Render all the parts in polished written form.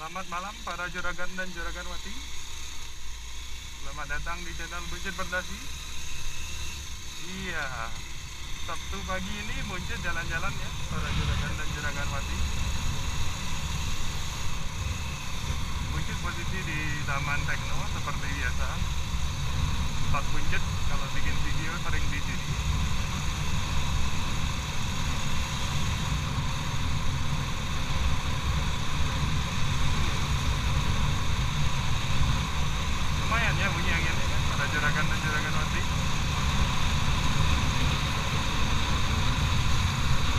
Selamat malam para juragan dan juraganwati. Selamat datang di channel Buncit Berdasi. Iya, Sabtu pagi ini Buncit jalan-jalan ya para juragan dan juraganwati. Buncit posisi di Taman Tekno seperti biasa. Tempat Buncit kalau bikin video sering di sini. Lumayan ya bunyi anginnya ya para juragan dan juraganwati.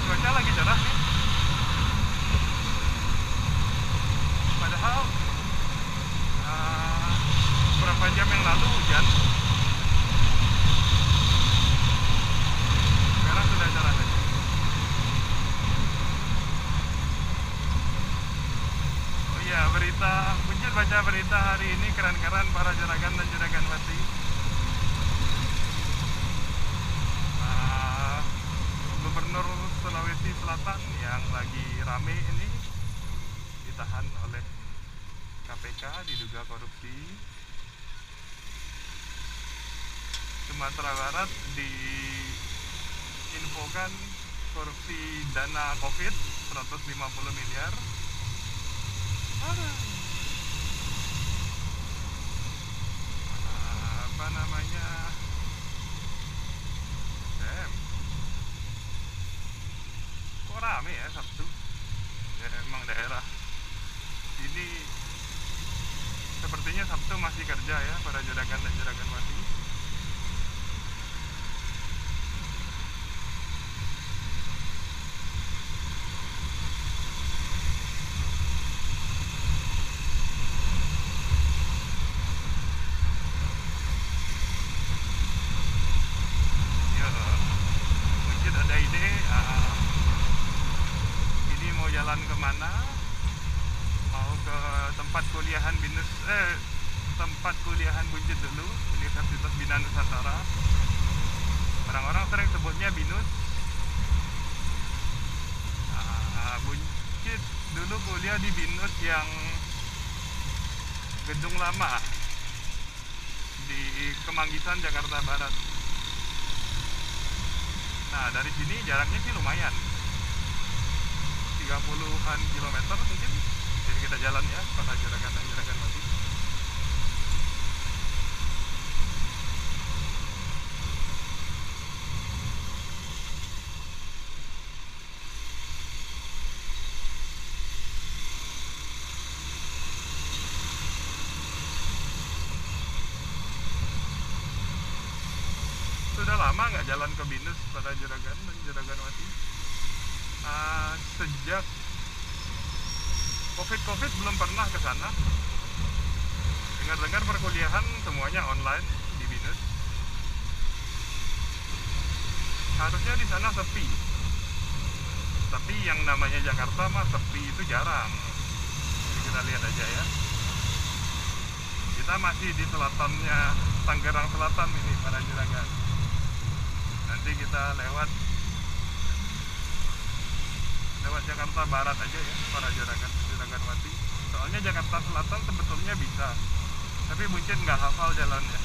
Cuaca lagi cerah nih. Padahal beberapa jam yang lalu hujan. Sekarang sudah cerah aja. Oh iya, berita Buncit baca berita hari ini keren-keren para juragan dan juraganwati. Gubernur Sulawesi Selatan yang lagi rame ini ditahan oleh KPK diduga korupsi. Sumatera Barat diinfokan korupsi dana Covid 150 miliar. Apa namanya? Kok rame ya Sabtu? Ya emang daerah ini sepertinya Sabtu masih kerja ya para juragan dan juraganwati. Ya, mungkin ada ide ini mau jalan kemana? Mau ke tempat kuliahan tempat kuliahan Buncit dulu, Universitas Bina Nusantara. Orang-orang sering sebutnya BINUS. Buncit dulu kuliah di BINUS yang gedung lama di Kemanggisan, Jakarta Barat. Nah, dari sini jaraknya sih lumayan, 30-an kilometer mungkin. Jadi kita jalan ya para juragan dan juraganwati. Sudah lama nggak jalan ke BINUS para juragan dan juraganwati. Sejak Covid belum pernah ke sana. Dengar-dengar perkuliahan semuanya online di BINUS. Harusnya di sana sepi. Tapi yang namanya Jakarta mah sepi itu jarang. Jadi kita lihat aja ya. Kita masih di selatannya Tangerang Selatan ini para juragan. Nanti kita lewat Jakarta Barat aja ya para juraganwati. Soalnya Jakarta Selatan sebetulnya bisa, tapi mungkin nggak hafal jalannya.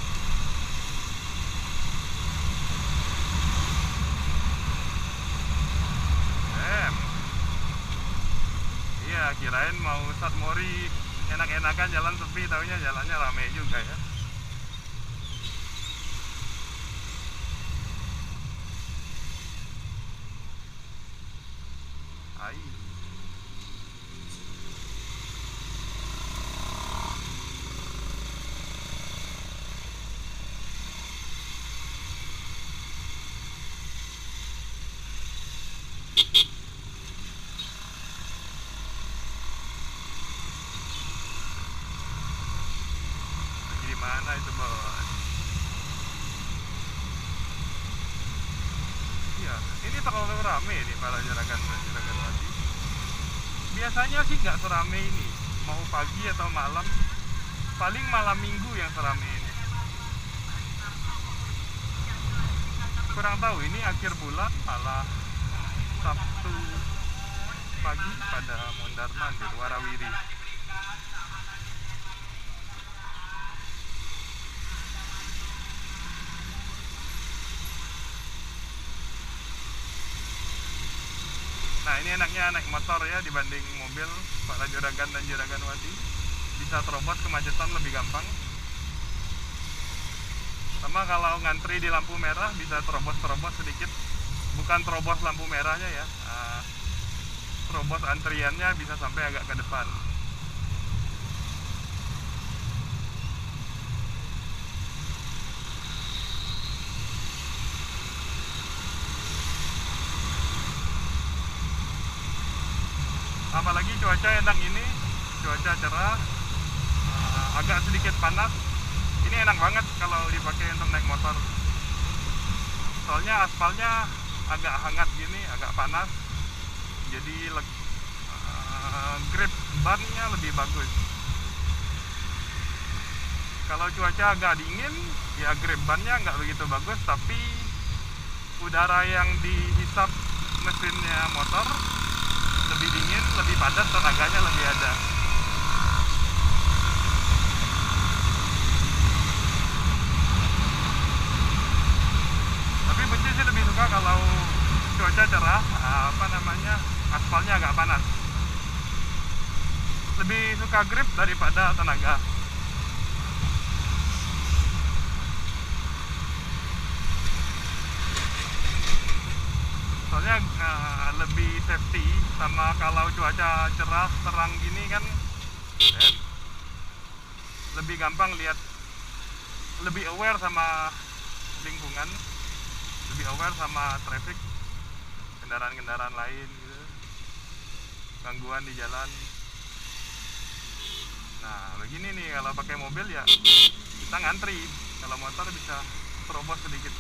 Iya, kirain mau Satmori enak-enakan jalan sepi, taunya jalannya rame juga ya. Hai. Lagi di mana itu bos? Iya, ini terlalu rame nih para juragan dan juraganwati. Biasanya sih nggak serame ini, mau pagi atau malam. Paling malam minggu yang serame ini. Kurang tahu ini akhir bulan malah Sabtu pagi pada Mondarman di Warawiri. Nah, ini enaknya naik motor ya dibanding mobil para juragan dan juragan wati. Bisa terobos kemacetan lebih gampang. Sama kalau ngantri di lampu merah bisa terobos sedikit. Bukan terobos lampu merahnya ya. Terobos antriannya bisa sampai agak ke depan. Apalagi cuaca enak ini, cuaca cerah, agak sedikit panas. Ini enak banget kalau dipakai untuk naik motor. Soalnya aspalnya agak hangat gini, agak panas. Jadi grip bannya lebih bagus. Kalau cuaca agak dingin, ya grip bannya nggak begitu bagus, tapi udara yang dihisap mesinnya motor lebih dingin, lebih padat, tenaganya lebih ada. Tapi benci sih lebih suka kalau cuaca cerah, aspalnya agak panas. Lebih suka grip daripada tenaga. Soalnya lebih safety, sama kalau cuaca cerah terang gini kan lebih gampang lihat, lebih aware sama lingkungan, lebih aware sama traffic, kendaraan-kendaraan lain gitu, gangguan di jalan. Nah begini nih, kalau pakai mobil ya kita ngantri, kalau motor bisa terobos sedikit.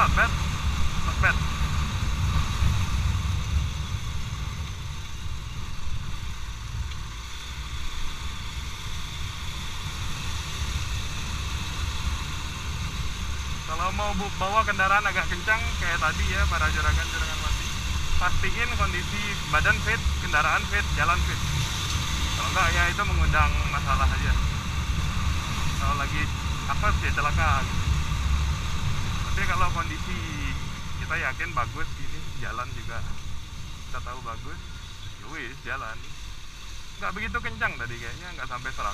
Not bad, not bad. Kalau mau bawa kendaraan agak kencang kayak tadi ya para juragan-juragan wati, pastiin kondisi badan fit, kendaraan fit, jalan fit. Kalau enggak ya itu mengundang masalah aja. Kalau lagi apes ya celaka gitu. Tapi kalau kondisi kita yakin bagus ini, jalan juga kita tahu bagus, yowis jalan. Nggak begitu kencang tadi kayaknya, nggak sampai 100.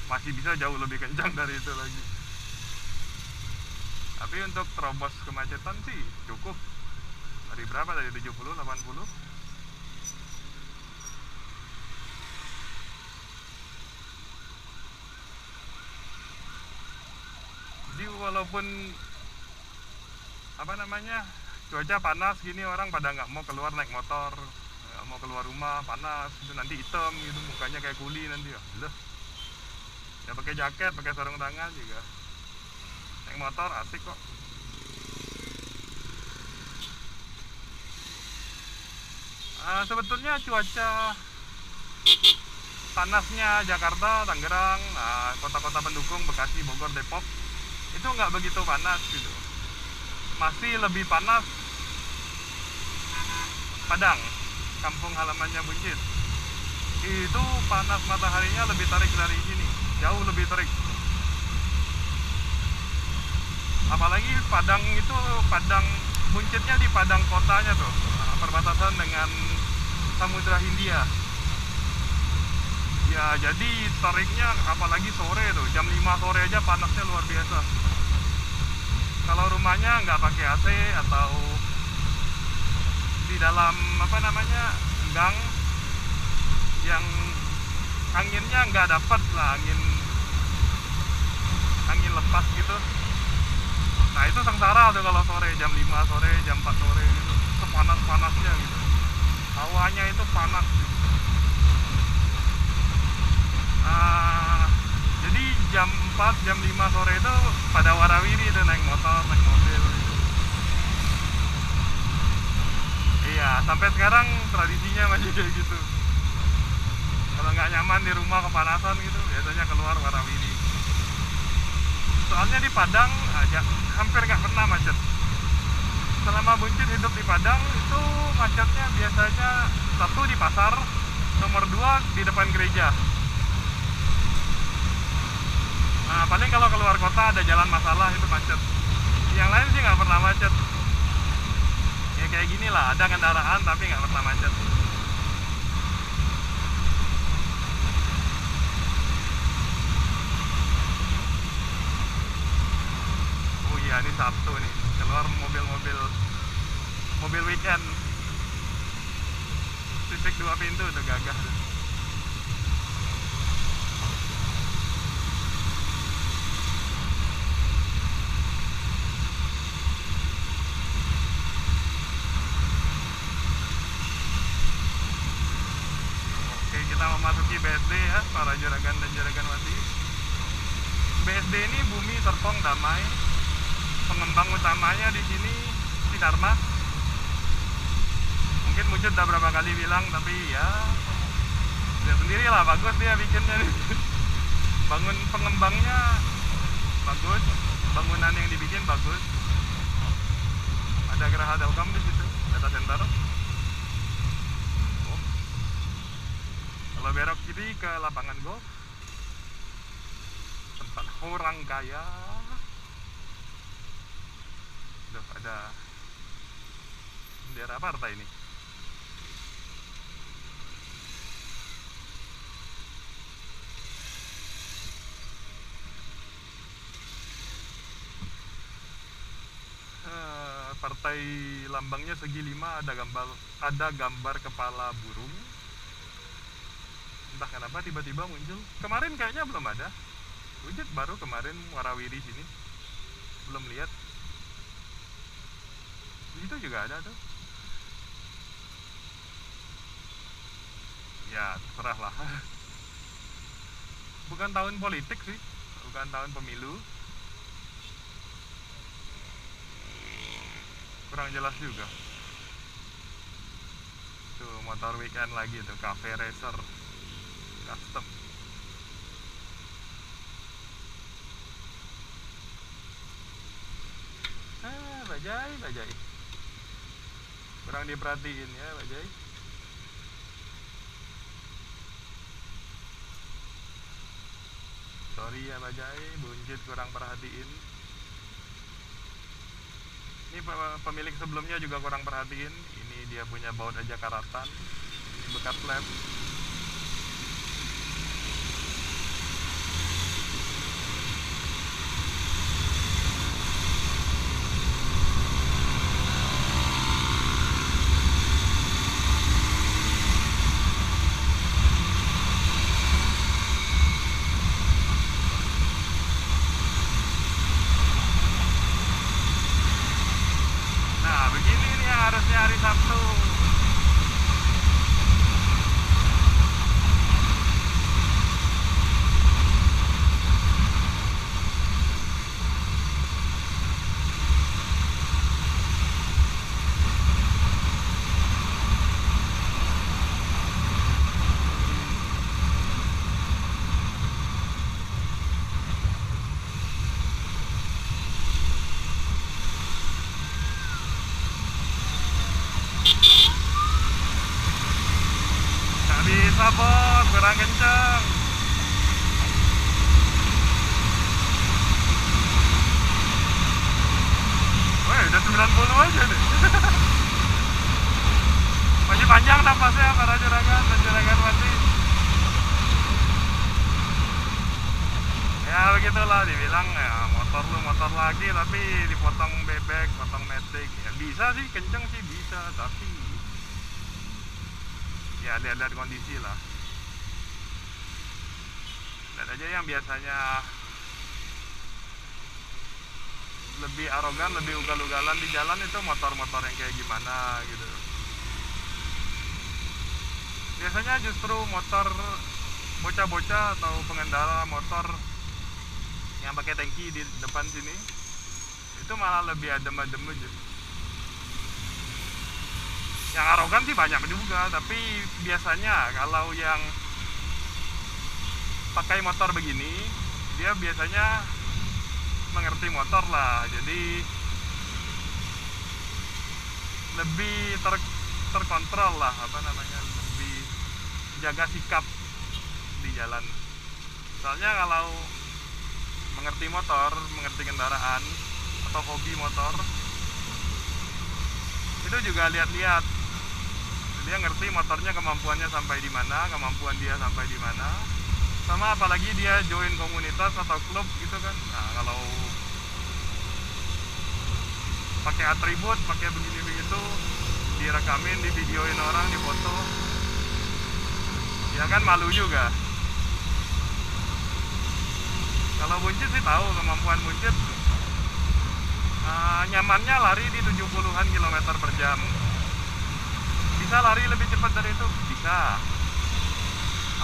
Masih bisa jauh lebih kencang dari itu lagi. Tapi untuk terobos kemacetan sih cukup. Dari berapa tadi, 70, 80? Jadi walaupun cuaca panas gini, orang pada nggak mau keluar naik motor, nggak mau keluar rumah, panas itu nanti hitam gitu, mukanya kayak kuli nanti ya. Ya pakai jaket, pakai sarung tangan juga. Naik motor asik kok. Sebetulnya cuaca panasnya Jakarta, Tangerang, kota-kota pendukung Bekasi, Bogor, Depok itu nggak begitu panas gitu. Masih lebih panas Padang, kampung halamannya Buncit. Itu panas mataharinya lebih terik dari sini, jauh lebih terik. Apalagi Padang itu, Buncitnya di Padang kotanya tuh, perbatasan dengan Samudra Hindia. Ya jadi teriknya apalagi sore tuh, jam 5 sore aja panasnya luar biasa. Kalau rumahnya nggak pakai AC atau di dalam gang yang anginnya nggak dapat lah, angin lepas gitu. Nah itu sengsara tuh kalau sore, jam 5 sore, jam 4 sore gitu, sepanas-panasnya gitu, hawanya itu panas gitu. Jadi jam 4, jam 5 sore itu pada warawiri tuh naik motor, naik mobil. Iya, sampai sekarang tradisinya masih kayak gitu. Kalau nggak nyaman di rumah kepanasan gitu, biasanya keluar warawiri. Soalnya di Padang aja hampir nggak pernah macet. Selama Buncit hidup di Padang itu macetnya biasanya satu di pasar, nomor 2 di depan gereja. Nah, paling kalau keluar kota ada jalan masalah itu macet. Yang lain sih nggak pernah macet. Ya kayak gini lah, ada kendaraan tapi nggak pernah macet. Oh iya, ini Sabtu nih, keluar mobil weekend. Civic 2 pintu udah gagah tuh. Oke, kita memasuki BSD ya, para juragan dan juraganwati. BSD ini Bumi Serpong Damai. Pengembang utamanya di sini Sinarmas. Mungkin Mujud udah berapa kali bilang, tapi ya lihat sendiri lah, bagus dia bikinnya nih. Pengembangnya bagus, bangunan yang dibikin bagus. Ada Geraha Telkom di situ, data center. Oh. Kalau belok kiri ke lapangan golf, tempat orang kaya. Duh, ada bendera partai ini. Partai lambangnya segi 5, ada gambar kepala burung. Entah kenapa tiba-tiba muncul. Kemarin kayaknya belum ada. Wujud baru kemarin warawiri sini. Belum lihat. Itu juga ada tuh. Ya terserah lah. Bukan tahun politik sih, bukan tahun pemilu. Kurang jelas juga. Tuh motor weekend lagi tuh, Cafe Racer custom. Bajai kurang diperhatiin ya Bajai. Sorry ya Bajai, Buncit kurang perhatiin. Ini pemilik sebelumnya juga kurang perhatiin. Ini dia punya baut aja karatan, bekas lem. Harusnya hari Sabtu. Bisa bos, kurang kenceng. Woi, udah 90 aja nih. Masih panjang napasnya para juragan dan juraganwati. Ya begitulah, dibilang ya motor lagi tapi dipotong bebek, potong metik. Ya bisa sih, kenceng sih bisa, tapi ya lihat-lihat kondisi lah. Lihat aja yang biasanya lebih arogan, lebih ugal-ugalan di jalan itu motor-motor yang kayak gimana gitu. Biasanya justru motor bocah-bocah atau pengendara motor yang pakai tangki di depan sini itu malah lebih adem-adem aja. Yang arogan sih banyak juga, tapi biasanya kalau yang pakai motor begini dia biasanya mengerti motor lah, jadi lebih terkontrol lah, lebih jaga sikap di jalan. Soalnya kalau mengerti motor, mengerti kendaraan atau hobi motor, itu juga lihat-lihat. Dia ngerti motornya kemampuannya sampai di mana, kemampuan dia sampai di mana. Sama apalagi dia join komunitas atau klub gitu kan. Nah, kalau pakai atribut, pakai begini begitu, direkamin, divideoin orang, difoto, ya kan malu juga. Kalau buncit sih tahu kemampuan buncit, nyamannya lari di 70-an kilometer per jam. Bisa lari lebih cepat dari itu? Bisa.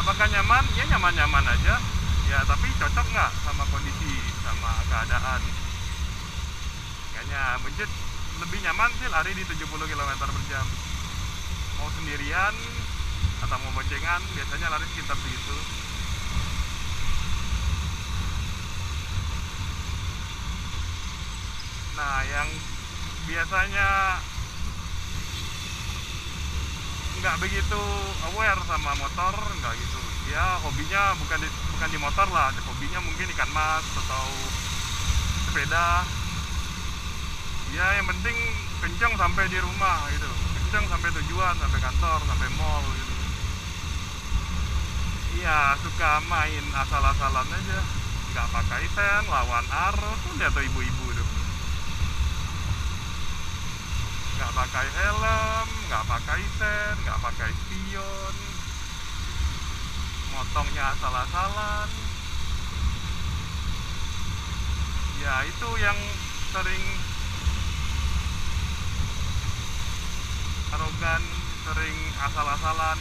Apakah nyaman? Ya nyaman-nyaman aja. Ya tapi cocok nggak sama kondisi, sama keadaan. Kayaknya buncit lebih nyaman sih lari di 70 km per jam. Mau sendirian atau mau boncengan, biasanya lari sekitar segitu. Nah, yang biasanya nggak begitu aware sama motor, nggak gitu. Ya hobinya bukan di motor lah, hobinya mungkin ikan mas atau sepeda. Ya yang penting kencang sampai di rumah gitu, kencang sampai tujuan, sampai kantor, sampai mall gitu. Iya, suka main asal-asalan aja, nggak pakai sen, lawan arus. Lihat tuh ibu-ibu tuh, nggak pakai helm, nggak pakai sen, nggak pakai spion, motongnya asal-asalan. Ya itu yang sering arogan, sering asal-asalan.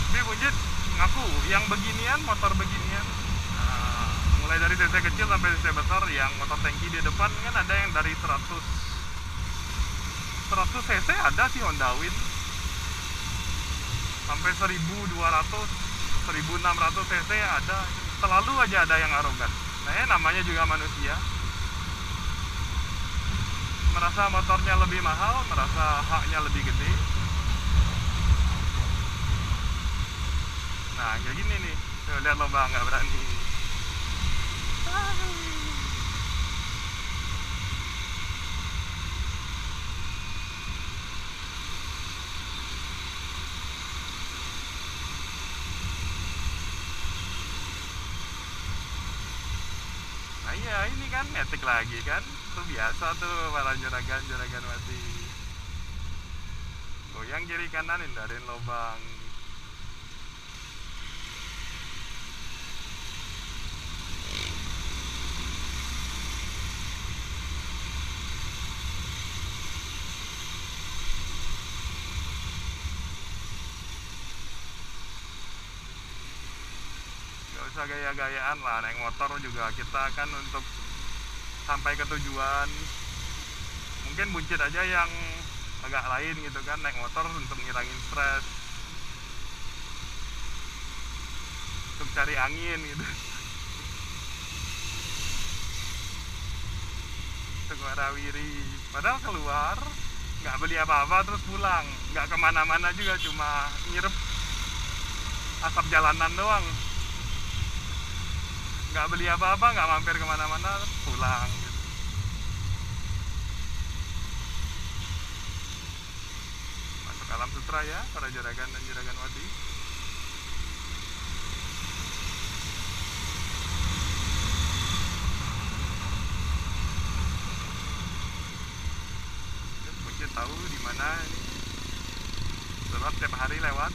Tapi buncit ngaku yang beginian, motor beginian, mulai dari cc kecil sampai cc besar, yang motor tangki di depan kan ada yang dari 100 cc ada sih Honda Win, sampai 1200 1600 cc ada. Selalu aja ada yang arogan. Nah ya namanya juga manusia, merasa motornya lebih mahal, merasa haknya lebih gede. Nah kayak gini nih, tuh, lihat lo bang, nggak berani. Nah iya ini kan metik lagi kan, tuh biasa tuh para juragan mati. Goyang kiri kanan, hindarin lubang. Gak usah gaya-gayaan lah, naik motor juga kita kan untuk sampai ke tujuan. Mungkin buncit aja yang agak lain gitu kan, naik motor untuk ngilangin stres, untuk cari angin gitu, untuk warawiri. Padahal keluar nggak beli apa-apa terus pulang, nggak kemana-mana juga, cuma nyirep asap jalanan doang, nggak beli apa-apa, nggak mampir kemana-mana, pulang gitu. Masuk alam sutra ya para juragan dan juragan wadi. Mungkin tahu di mana ini, sebab tiap hari lewat.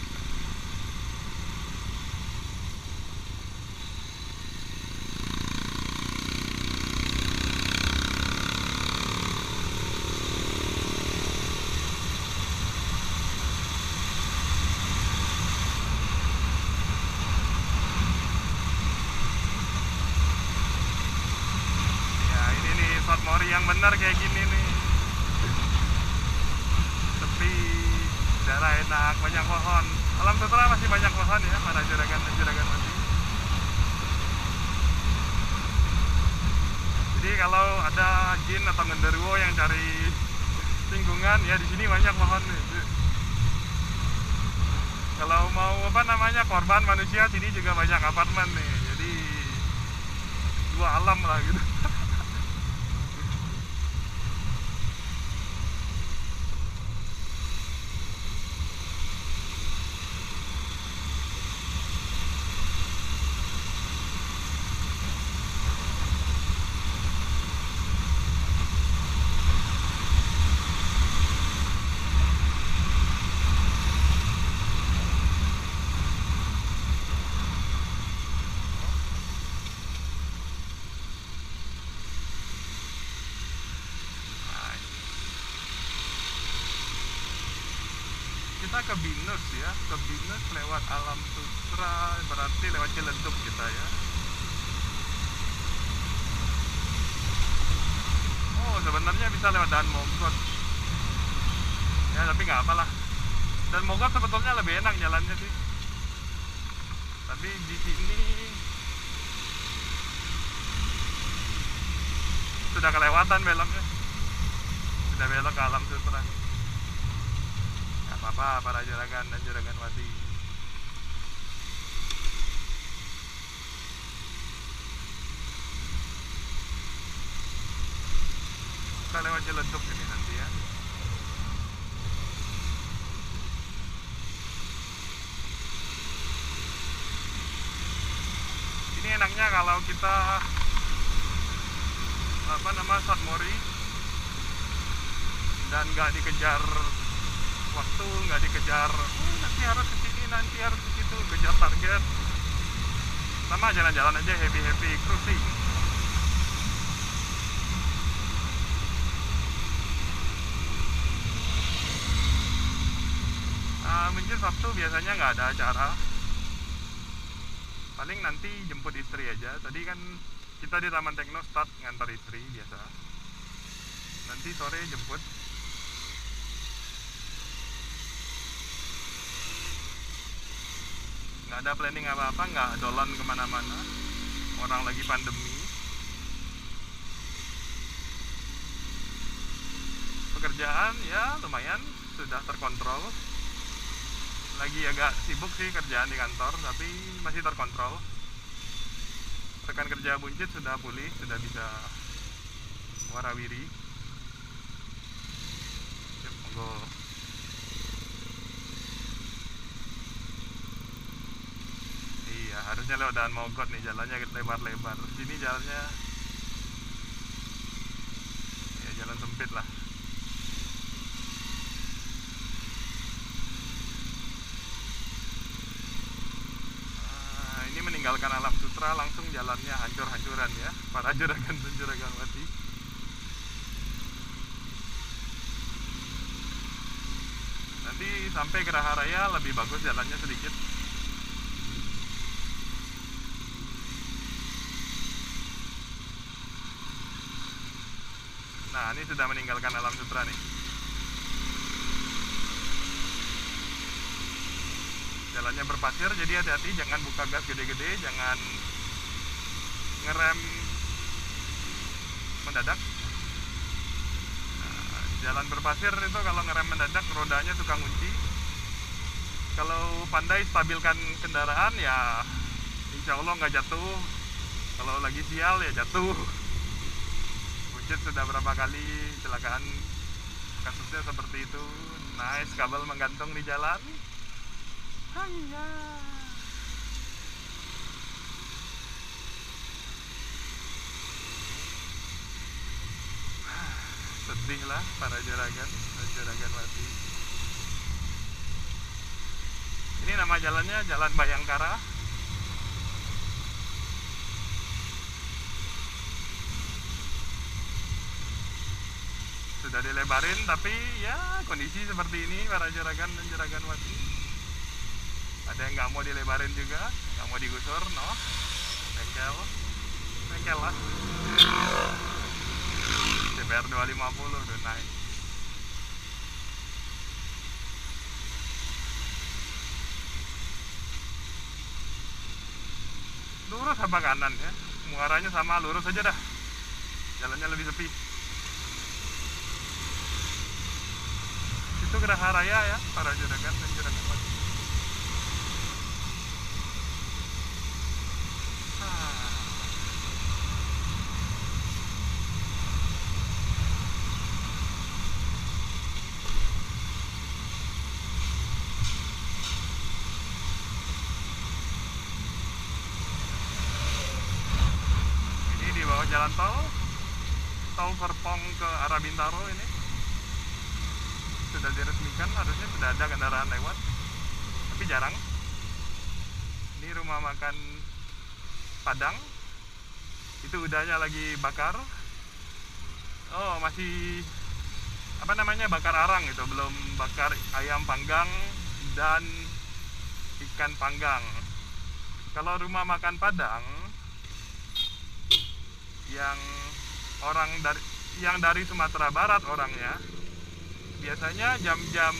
yang benar kayak gini nih, sepi, daerah enak, banyak pohon. Alam Sutra masih banyak pohon ya para juragan dan juragan mati. Jadi kalau ada jin atau genderuwo yang cari lingkungan ya di sini banyak pohon nih. Kalau mau korban manusia, sini juga banyak apartemen nih. Jadi dua alam lah gitu. Kita ke Binus ya, ke Binus lewat Alam Sutra, berarti lewat Ciledug kita ya. Oh, sebenarnya bisa lewat Dan Mogot ya, tapi nggak apalah. Dan Mogot sebetulnya lebih enak jalannya sih, tapi di sini sudah kelewatan beloknya, sudah belok ke Alam Sutra. Apa para juragan dan juragan wati. Kita lewat Ciledug ini nanti ya. Ini enaknya kalau kita Satmori dan nggak dikejar waktu, nggak dikejar nanti harus ke sini, nanti harus ke situ, kejar target. Sama jalan-jalan aja, happy cruising. Mungkin Sabtu biasanya nggak ada acara, paling nanti jemput istri aja. Tadi kan kita di Taman Tekno start ngantar istri biasa, nanti sore jemput. Nggak ada planning apa-apa, nggak dolan kemana-mana, orang lagi pandemi. Pekerjaan ya lumayan sudah terkontrol, lagi agak sibuk sih kerjaan di kantor, tapi masih terkontrol. Rekan kerja buncit sudah pulih, sudah bisa warawiri. Ya, monggo. Iya, harusnya lewat Dan Mogot nih, jalannya lebar-lebar. Sini jalannya ya jalan sempit lah. Ini meninggalkan Alam Sutra, langsung jalannya hancur-hancuran ya para juragan dan juragan wati. Nanti sampai Geraha Raya lebih bagus jalannya sedikit. Nah, ini sudah meninggalkan Alam Sutra nih. Jalannya berpasir, jadi hati-hati, jangan buka gas gede-gede, jangan ngerem mendadak. Nah, jalan berpasir itu kalau ngerem mendadak rodanya suka ngunci. Kalau pandai stabilkan kendaraan ya insya Allah nggak jatuh. Kalau lagi sial ya jatuh. Buncit sudah berapa kali kecelakaan kasusnya seperti itu. Nice, kabel menggantung di jalan. Hanya sedih lah para juragan dan juragan wati. Ini nama jalannya Jalan Bayangkara. Sudah dilebarin, tapi ya kondisi seperti ini para juragan dan juragan wati. Ada yang nggak mau dilebarin juga, nggak mau digusur, no, bengkel lah. Sip. MPR 250 udah naik. Lurus apa kanan ya, muaranya sama, lurus aja dah, jalannya lebih sepi. Itu Geraha Raya ya, para juragan dan juragan wati. Ini di bawah jalan tol Serpong ke arah Bintaro ini sudah diresmikan, harusnya sudah ada kendaraan lewat, tapi jarang. Ini rumah makan Padang, itu udahnya lagi bakar. Oh, masih apa namanya, bakar arang gitu, belum bakar ayam panggang dan ikan panggang. Kalau rumah makan Padang yang dari Sumatera Barat orangnya, biasanya jam-jam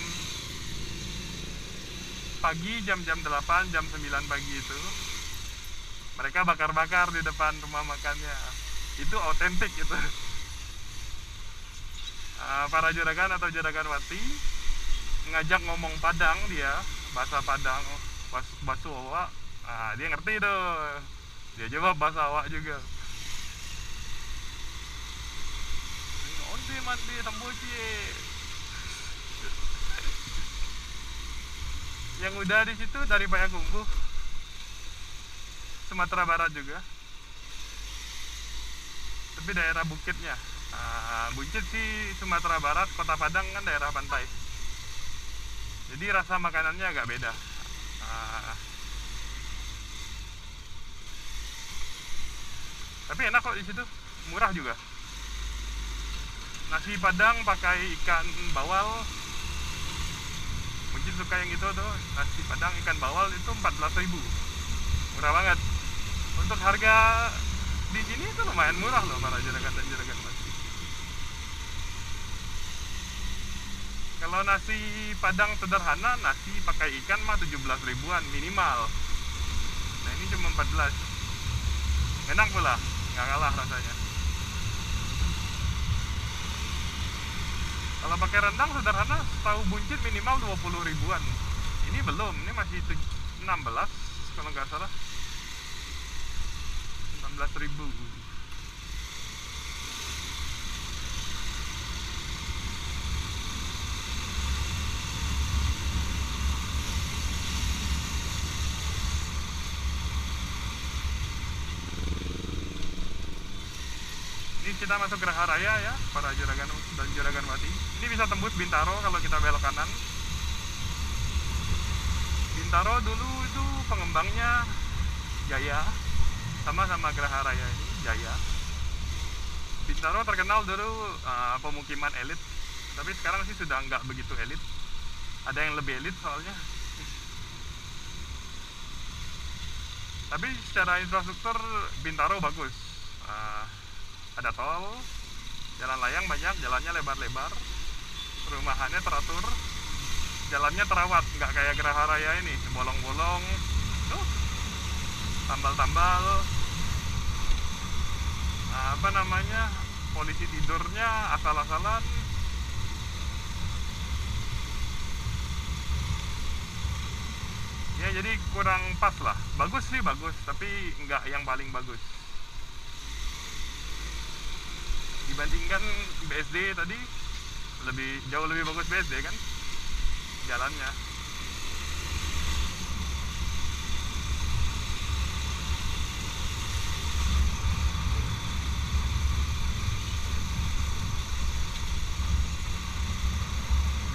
pagi, jam-jam 8, jam 9 pagi itu mereka bakar-bakar di depan rumah makannya. Itu otentik itu. Para juragan atau juragan wati ngajak ngomong Padang, dia bahasa Padang, bahasa Awak, dia ngerti tuh, dia jawab bahasa Awak juga. Onde mandi tamboci. Yang udah di situ dari Payakumbuh, Sumatera Barat juga, tapi daerah bukitnya. Buncit sih Sumatera Barat, Kota Padang kan daerah pantai, jadi rasa makanannya agak beda. Tapi enak kok di situ, murah juga. Nasi Padang pakai ikan bawal, mungkin suka yang itu tuh, nasi Padang ikan bawal itu 14.000, murah banget. Untuk harga di sini itu lumayan murah loh para juragan dan juragan wati. Kalau nasi Padang sederhana, nasi pakai ikan mah 17 ribuan minimal. Nah ini cuma 14, enak pula, nggak kalah rasanya. Kalau pakai rendang sederhana, tahu buncit minimal 20 ribuan. Ini belum, ini masih 16 kalau nggak salah, 16 ribu. Ini kita masuk Geraha Raya ya, para juragan dan juragan wati. Ini bisa tembus Bintaro kalau kita belok kanan. Bintaro dulu itu pengembangnya Jaya, sama-sama Geraha Raya ini Jaya. Bintaro terkenal dulu pemukiman elit, tapi sekarang sih sudah nggak begitu elit. Ada yang lebih elit soalnya. Tapi secara infrastruktur Bintaro bagus. Ada tol, jalan layang banyak, jalannya lebar-lebar, perumahannya teratur, jalannya terawat, nggak kayak Geraha Raya ini, bolong-bolong, tuh, tambal-tambal, apa namanya, polisi tidurnya asal-asalan. Ya jadi kurang pas lah. Bagus sih bagus, tapi nggak yang paling bagus. Dibandingkan BSD tadi, jauh lebih bagus BSD kan jalannya.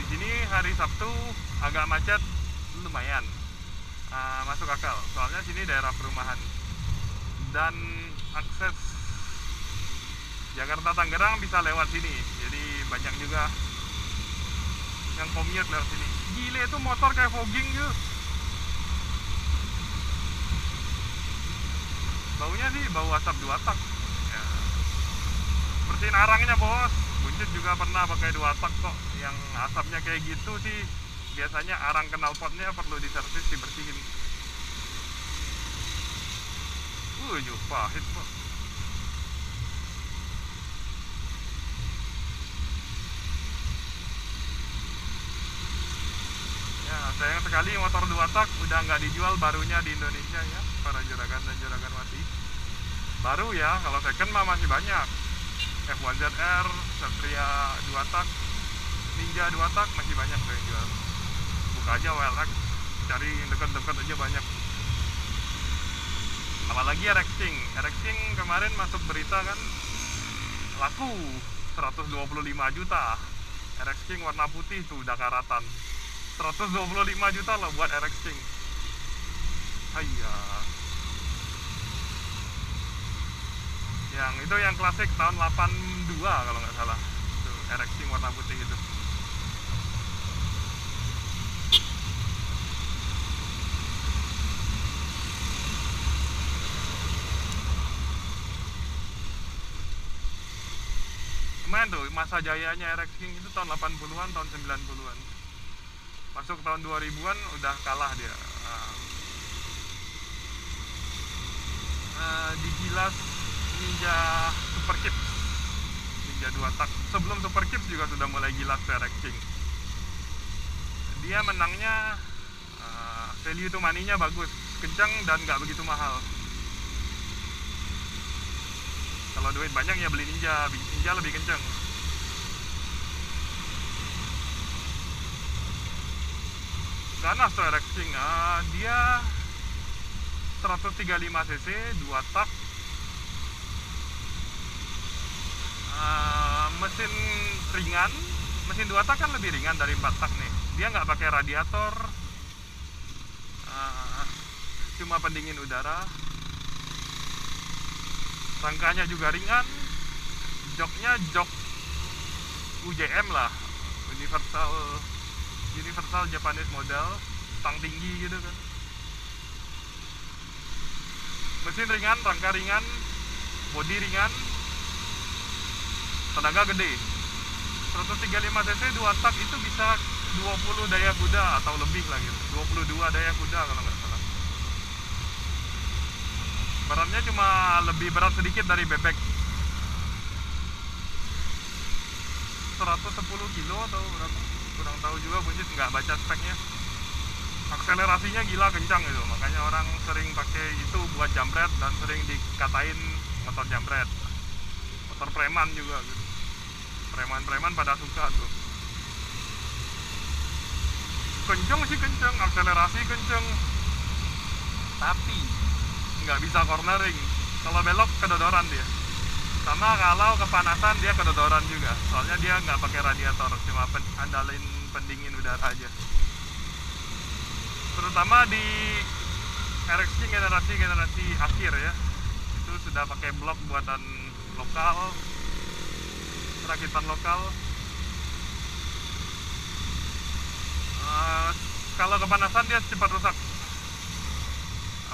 Di sini hari Sabtu agak macet lumayan, masuk akal soalnya sini daerah perumahan dan akses Jakarta Tangerang bisa lewat sini, jadi banyak juga yang commute lewat sini. Gile itu motor kayak fogging gitu. Baunya sih bau asap 2 tak ya. Seperti bersihin arangnya bos. Buncit juga pernah pakai 2 tak kok. Yang asapnya kayak gitu sih biasanya arang knalpotnya perlu diservis, dibersihin. Pahit kok. Ya sayang sekali motor 2 tak udah nggak dijual barunya di Indonesia ya, para juragan dan juragan wati. Baru ya, kalau second mah masih banyak. F1ZR, Satria 2 tak, Ninja 2 tak masih banyak tuh yang jual. Buka aja WLX, cari yang dekat-dekat aja banyak. Apalagi RX-King. RX-King kemarin masuk berita kan laku 125 juta. RX-King warna putih tuh udah karatan. 125 juta loh buat RX-King. Hayya. Yang itu yang klasik tahun 82 kalau nggak salah. Tuh RX-King warna putih itu. Lumayan tuh masa jayanya RX-King itu tahun 80-an, tahun 90-an. Masuk tahun 2000-an udah kalah dia. Digilas Ninja Super Kips, Ninja 2 tak. Sebelum Super Kips juga sudah mulai gilas RX-King. Dia menangnya value to money-nya bagus, kencang dan nggak begitu mahal. Kalau duit banyak ya beli Ninja, Ninja lebih kenceng. Ganas tuh RX-King, dia 135 cc, 2 tak, mesin ringan. Mesin 2 tak kan lebih ringan dari 4 tak nih. Dia nggak pakai radiator, cuma pendingin udara. Rangkanya juga ringan, joknya jok UJM lah, Universal Japanese model, stang tinggi gitu kan. Mesin ringan, rangka ringan, bodi ringan, tenaga gede. 135 cc 2 tak itu bisa 20 daya kuda atau lebih lah gitu, 22 daya kuda kalau nggak salah. Beratnya cuma lebih berat sedikit dari bebek, 110 kilo atau berapa, kurang tahu juga, buncit nggak baca speknya. Akselerasinya gila kencang gitu, makanya orang sering pakai itu buat jambret dan sering dikatain motor jambret, motor preman juga gitu. Preman-preman pada suka tuh. Kenceng sih kenceng, akselerasi kenceng, tapi nggak bisa cornering. Kalau belok kedodoran dia. Sama kalau kepanasan dia kedodoran juga. Soalnya dia nggak pakai radiator, cuma andalin pendingin udara aja. Terutama di RX-King generasi akhir ya, itu sudah pakai blok buatan lokal, rakitan lokal. Kalau kepanasan dia cepat rusak,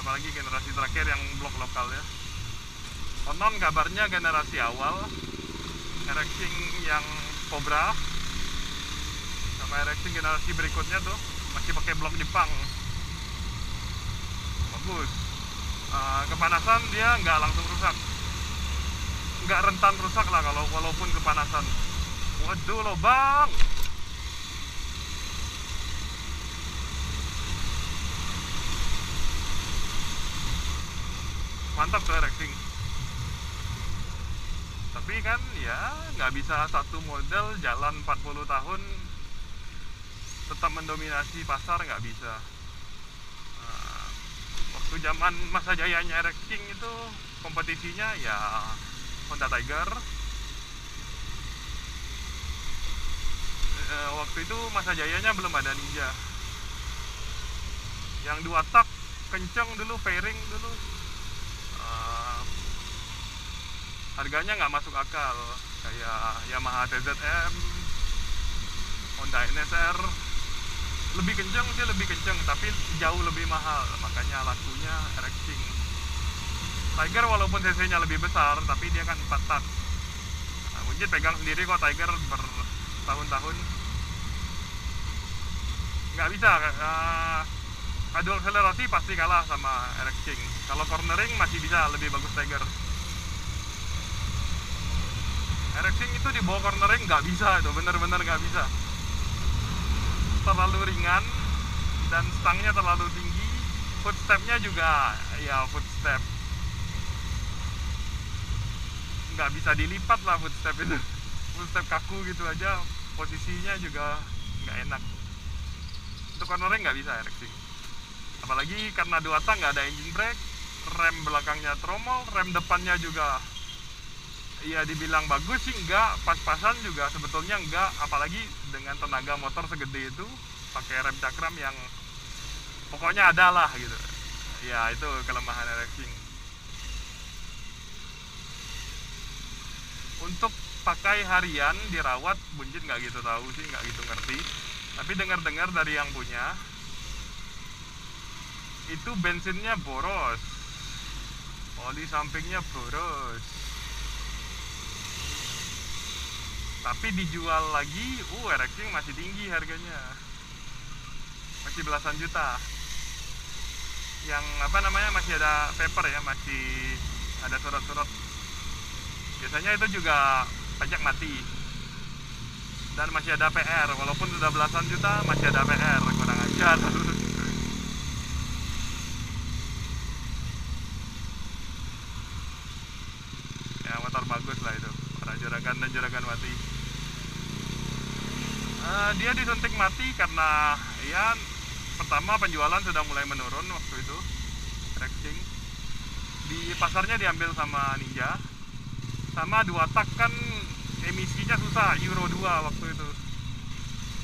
apalagi generasi terakhir yang blok lokal ya. Konon kabarnya generasi awal RX-King yang Cobra sama RX-King generasi berikutnya tuh masih pakai blok Jepang, bagus. Kepanasan dia nggak langsung rusak, nggak rentan rusak lah kalau walaupun kepanasan. Waduh lo bang, mantap tuh RX-King. Tapi kan ya nggak bisa satu model jalan 40 tahun tetap mendominasi pasar, nggak bisa. Waktu zaman masa jayanya RX-King itu kompetisinya ya Honda Tiger. Waktu itu masa jayanya belum ada Ninja. Yang 2 tak kenceng dulu, fairing dulu. Harganya nggak masuk akal, kayak Yamaha TZM, Honda NSR. Lebih kenceng sih, lebih kenceng, tapi jauh lebih mahal, makanya lakunya RX-King. Tiger walaupun cc-nya lebih besar, tapi dia kan 4 tak. Buncit pegang sendiri kok Tiger bertahun-tahun. Nggak bisa, adu akselerasi pasti kalah sama RX King. Kalau cornering masih bisa, lebih bagus Tiger. RX King itu di bawah cornering nggak bisa, itu bener-bener nggak bisa. Terlalu ringan dan stangnya terlalu tinggi. Footstepnya juga ya footstep nggak bisa dilipat lah, footstep itu footstep kaku gitu aja, posisinya juga nggak enak. Untuk cornering nggak bisa RX King, apalagi karena dua tak nggak ada engine brake, rem belakangnya tromol, rem depannya juga ya dibilang bagus sih enggak, pas-pasan juga sebetulnya enggak, apalagi dengan tenaga motor segede itu pakai rem cakram yang pokoknya ada lah gitu. Ya itu kelemahan RX King. Untuk pakai harian dirawat, Buncit nggak gitu tahu sih, nggak gitu ngerti. Tapi dengar-dengar dari yang punya itu bensinnya boros, oli sampingnya boros, tapi dijual lagi, RX King masih tinggi harganya, masih belasan juta. Yang apa namanya, masih ada paper ya, masih ada surat-surat. Biasanya itu juga pajak mati. Dan masih ada PR, walaupun sudah belasan juta masih ada PR, kurang ajar. Ya motor bagus lah itu, para juragan dan juragan mati. Dia disuntik mati karena ya pertama penjualan sudah mulai menurun waktu itu. RX King di pasarnya diambil sama Ninja, sama dua tak kan emisinya susah, Euro 2 waktu itu.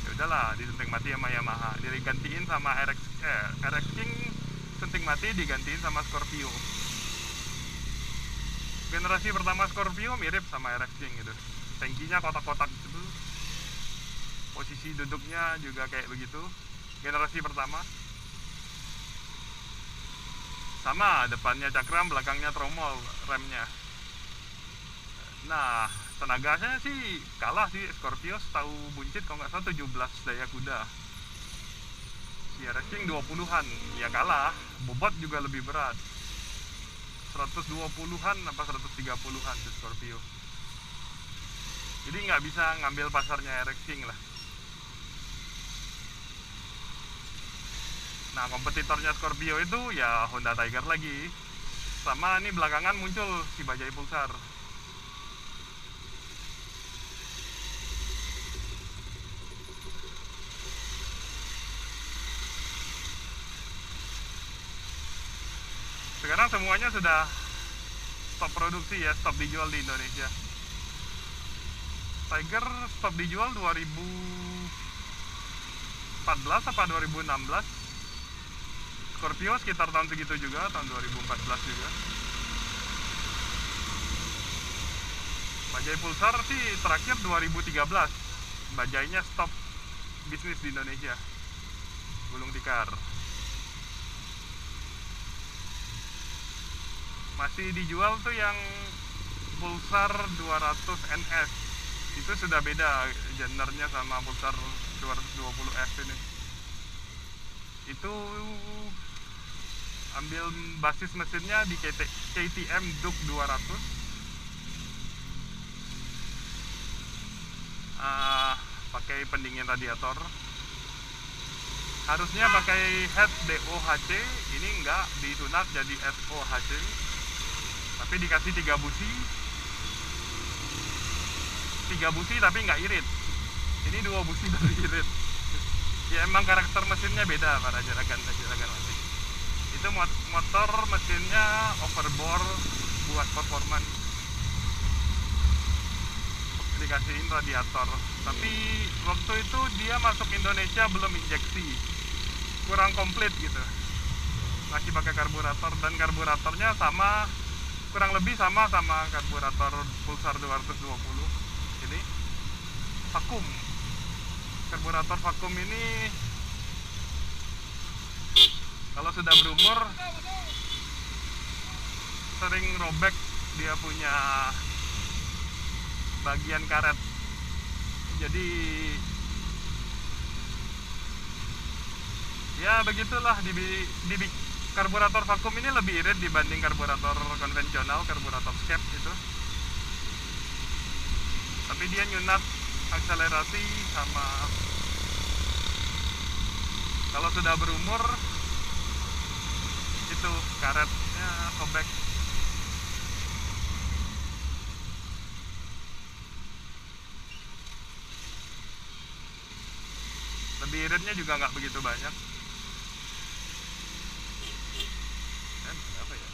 Ya udahlah, disuntik mati sama Yamaha, digantiin sama RX King, suntik mati digantiin sama Scorpio. Generasi pertama Scorpio mirip sama RX King gitu, tangkinya kotak-kotak gitu, posisi duduknya juga kayak begitu. Generasi pertama sama, depannya cakram, belakangnya tromol, remnya. Nah, tenaganya sih kalah sih Scorpio, setahu Buncit kalau nggak salah 17 daya kuda. Si RX King 20-an, ya kalah. Bobot juga lebih berat, 120-an apa 130-an si Scorpio. Jadi nggak bisa ngambil pasarnya RX King lah. Nah, kompetitornya Scorpio itu ya Honda Tiger lagi. Sama ini belakangan muncul si Bajaj Pulsar. Sekarang semuanya sudah stop produksi ya, stop dijual di Indonesia. Tiger stop dijual 2014 apa 2016. Scorpio sekitar tahun segitu juga, tahun 2014 juga. Bajaj Pulsar sih terakhir 2013. Bajajnya stop bisnis di Indonesia, gulung tikar. Masih dijual tuh yang Pulsar 200 NS. Itu sudah beda gendernya sama Pulsar 220F ini. Itu ambil basis mesinnya di KTM Duke 200. Pakai pendingin radiator. Harusnya pakai head DOHC, ini enggak, ditunat jadi SOHC. Tapi dikasih 3 busi. 3 busi tapi nggak irit. Ini 2 busi baru irit. Ya emang karakter mesinnya beda para juragan mati. Itu motor mesinnya overbore buat performance, dikasihin radiator. Tapi waktu itu dia masuk Indonesia belum injeksi, kurang komplit gitu, masih pakai karburator, dan karburatornya sama, kurang lebih sama karburator Pulsar 220 ini, vakum. Karburator vakum ini kalau sudah berumur sering robek, dia punya bagian karet. Jadi ya begitulah, di karburator vakum ini lebih irit dibanding karburator konvensional, karburator skep itu. Tapi dia nyunat akselerasi sama, kalau sudah berumur itu karetnya sobek. Lebih iritnya juga nggak begitu banyak. Apa ya?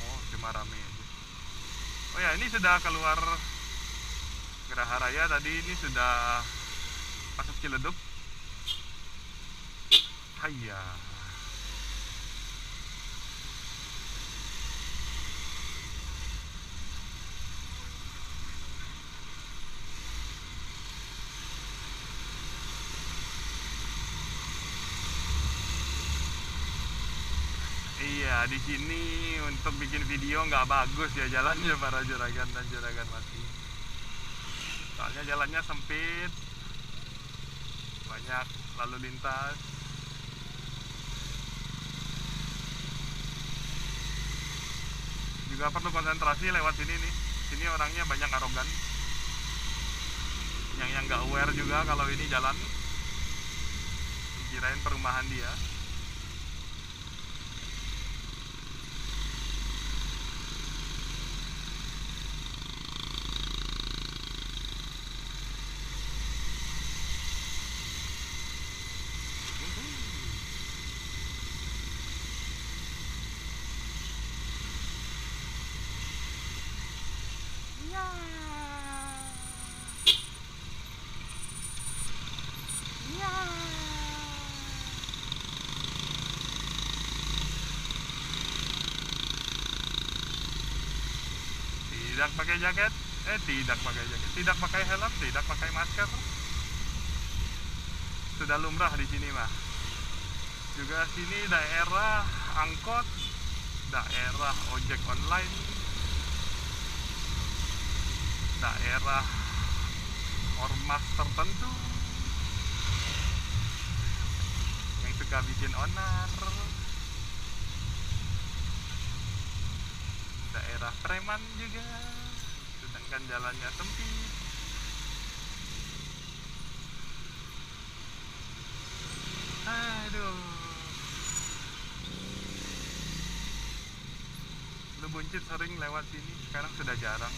Oh, cuma rame aja. Oh ya, ini sudah keluar Geraha Raya tadi, ini sudah masuk Ciledug. Hayya. Iya, di sini untuk bikin video nggak bagus ya jalannya para juragan dan juragan mati. Soalnya jalannya sempit, banyak lalu lintas. Juga perlu konsentrasi lewat sini nih. Sini orangnya banyak arogan. Yang nggak aware juga kalau ini jalan, dikirain perumahan dia. Tidak pakai jaket, tidak pakai jaket, tidak pakai helm, tidak pakai masker. Sudah lumrah di sini mah. Juga sini daerah angkot, daerah ojek online, daerah ormas tertentu yang suka bikin onar, daerah preman juga, sedangkan jalannya sempit. Aduh, lu buncit sering lewat sini, sekarang sudah jarang.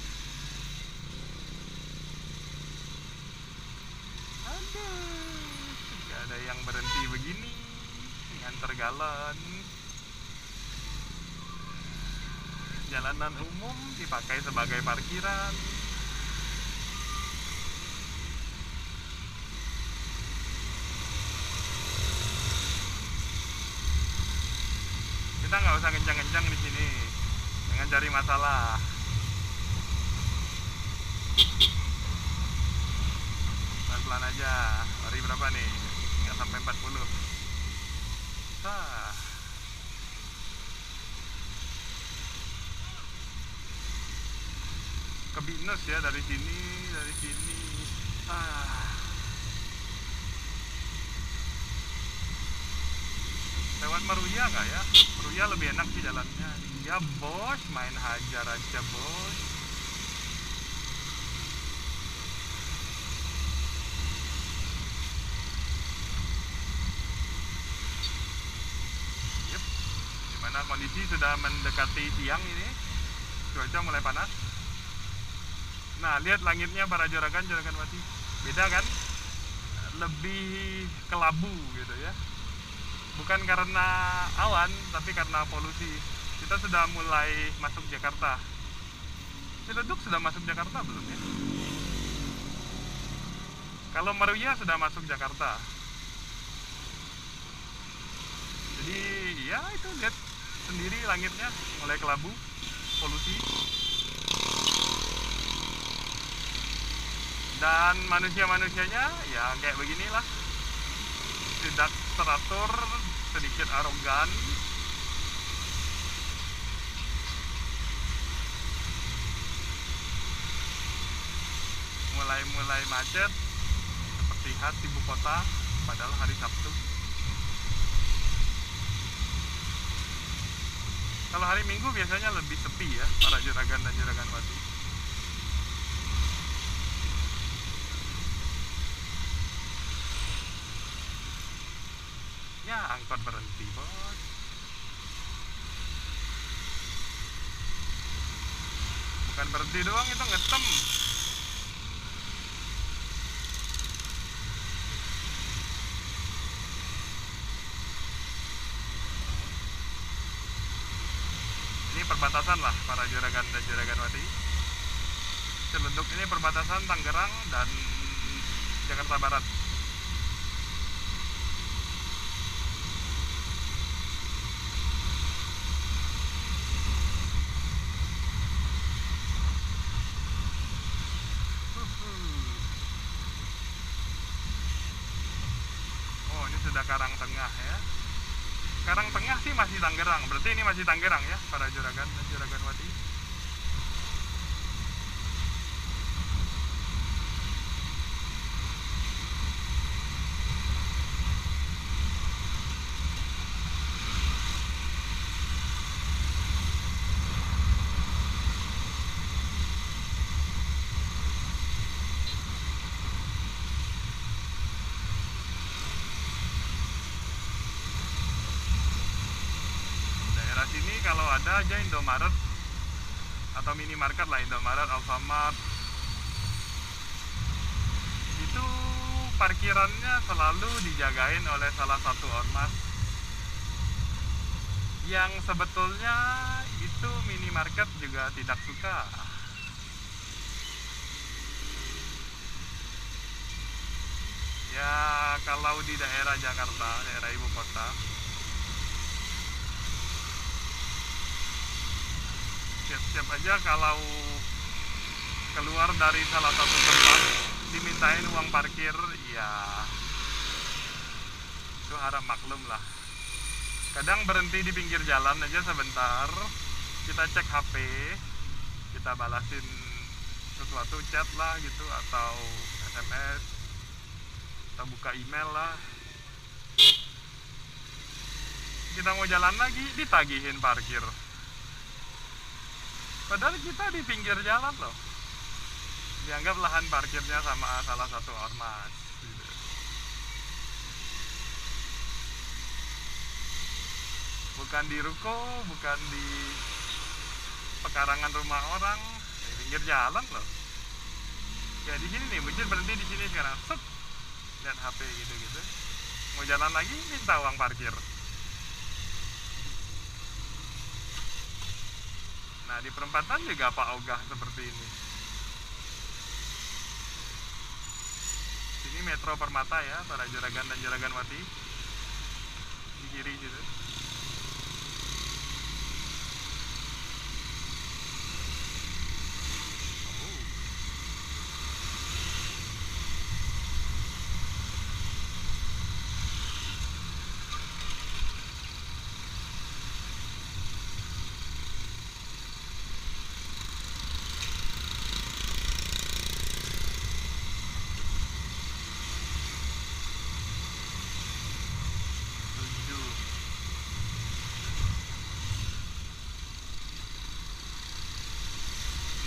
Aduh, gak ada yang berhenti begini, nganter galon. Jalanan umum dipakai sebagai parkiran. Kita nggak usah kencang-kencang di sini, jangan cari masalah. Pelan-pelan aja. Lari berapa nih? Nggak sampai 40. Ke Binus ya dari sini, dari sini. Lewat Meruya nggak ya? Meruya lebih enak sih jalannya. Ya bos, main hajar aja bos. Yep. Dimana kondisi sudah mendekati siang ini, cuaca mulai panas. Nah, lihat langitnya para juragan mati. Beda kan? Lebih kelabu gitu ya. Bukan karena awan, tapi karena polusi. Kita sudah mulai masuk Jakarta. Ciledug sudah masuk Jakarta belum ya? Kalau Meruya sudah masuk Jakarta. Jadi ya itu lihat sendiri langitnya mulai kelabu, polusi. Dan manusia-manusianya ya kayak beginilah, tidak teratur, sedikit arogan. mulai macet seperti khas ibu kota, padahal hari Sabtu. Kalau hari Minggu biasanya lebih sepi ya, para juragan dan juragan wati. Ya, angkot berhenti, bos. Bukan berhenti doang, itu ngetem. Ini perbatasan lah para juragan dan juragan wati. Ciledug ini perbatasan Tangerang dan Jakarta Barat. Oh, ini sudah Karang Tengah ya. Karang Tengah sih masih Tangerang, berarti ini masih Tangerang ya para juragan dan juragan wati. Daerah sini kalau ada aja Indomaret atau minimarket lah, Indomaret, Alfamart, itu parkirannya selalu dijagain oleh salah satu ormas yang sebetulnya itu minimarket juga tidak suka. Ya, kalau di daerah Jakarta, daerah ibu kota, siap-siap aja kalau keluar dari salah satu tempat dimintain uang parkir, ya itu harap maklum lah. Kadang berhenti di pinggir jalan aja sebentar, kita cek HP, kita balasin sesuatu, chat lah gitu, atau SMS, kita buka email lah. Kita mau jalan lagi, ditagihin parkir. Padahal kita di pinggir jalan loh. Dianggap lahan parkirnya sama salah satu ormas gitu. Bukan di ruko, bukan di pekarangan rumah orang, di pinggir jalan loh. Ya di sini nih, Buncit berhenti di sini sekarang. Set, lihat HP gitu-gitu. Mau jalan lagi, minta uang parkir. Nah, di perempatan juga Pak Ogah seperti ini. Sini Metro Permata ya, para juragan dan juragan wati. Di kiri gitu.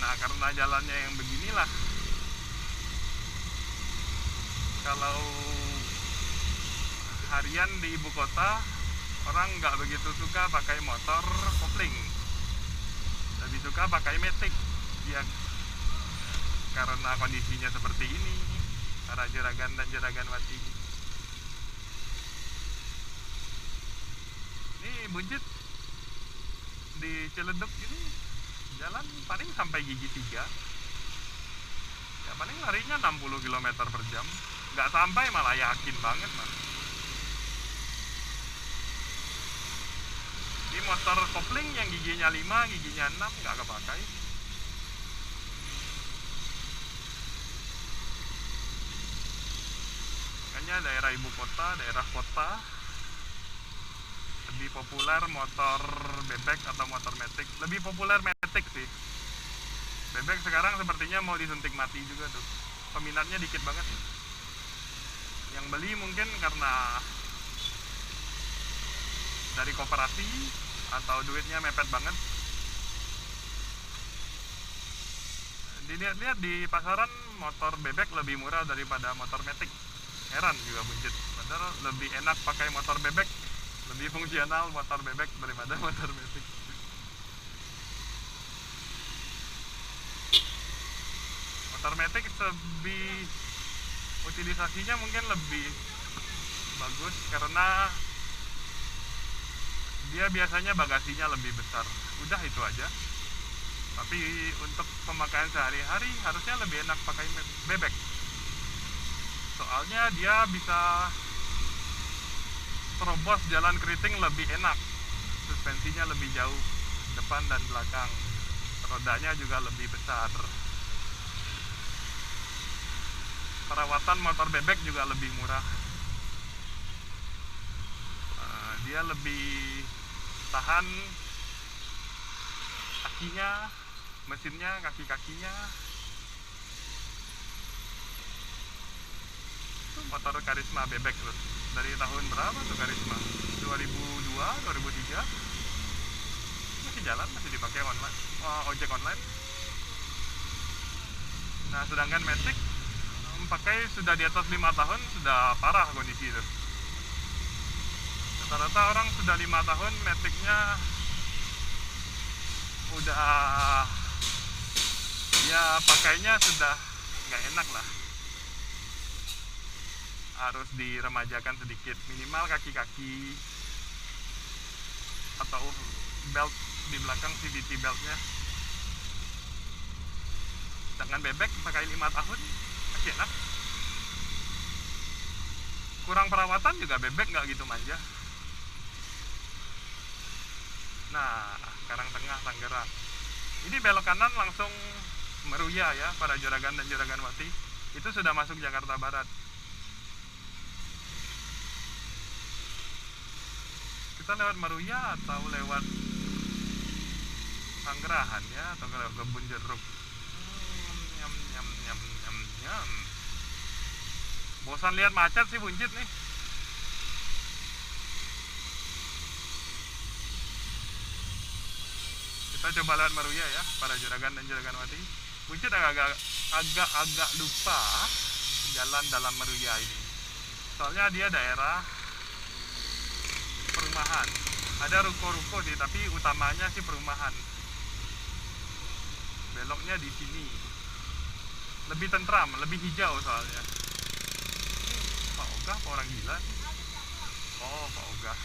Nah, karena jalannya yang beginilah, kalau harian di ibu kota orang nggak begitu suka pakai motor kopling, lebih suka pakai matic ya, karena kondisinya seperti ini para juragan dan juragan wati. Ini Buncit di Ciledug ini jalan paling sampai gigi 3 ya, paling larinya 60 km per jam, nggak sampai malah yakin banget mas. Di motor kopling yang giginya 5, giginya 6 nggak kepakai. Makanya daerah ibu kota, daerah kota lebih populer motor bebek atau motor matic. Lebih populer matic sih. Bebek sekarang sepertinya mau disuntik mati juga tuh. peminatnya dikit banget. Yang beli mungkin karena dari koperasi atau duitnya mepet banget. Dilihat-lihat di pasaran motor bebek lebih murah daripada motor matic. Heran juga buncit, padahal lebih enak pakai motor bebek, lebih fungsional motor bebek daripada motor matic. Motor matic lebih utilisasinya mungkin lebih bagus karena dia biasanya bagasinya lebih besar. Udah itu aja. Tapi untuk pemakaian sehari-hari harusnya lebih enak pakai bebek. Soalnya dia bisa terobos jalan keriting lebih enak. Suspensinya lebih jauh, depan dan belakang. Rodanya juga lebih besar. Perawatan motor bebek juga lebih murah. Dia lebih tahan kakinya, mesinnya, kaki-kakinya. Itu motor Karisma bebek loh. Dari tahun berapa tuh Karisma? 2002, 2003. Masih jalan, masih dipakai online, ojek online. Nah, sedangkan matic pakai sudah di atas 5 tahun, sudah parah kondisi itu. Rata-rata orang sudah 5 tahun maticnya udah, ya pakainya sudah nggak enak lah, harus diremajakan sedikit, minimal kaki-kaki atau belt di belakang, CVT beltnya. Dengan bebek pakai 5 tahun masih enak. Kurang perawatan juga bebek nggak gitu manja. Nah, Karang Tengah, Tangerang. Ini belok kanan langsung Meruya ya, para Juragan dan Juragan Wati. Itu sudah masuk Jakarta Barat. Kita lewat Meruya atau lewat Panggerahan ya, atau lewat Kebun Jeruk. Nyam nyam nyam nyam nyam. Bosan lihat macet sih buncit nih. Kita coba lewat Meruya ya, para Juragan dan Juragan Wati. Buncit agak lupa jalan dalam Meruya ini. Soalnya dia daerah perumahan. Ada ruko-ruko sih, tapi utamanya sih perumahan. Beloknya di sini. Lebih tentram, lebih hijau soalnya. Pak Ogah apa orang gila? Oh, Pak Ogah.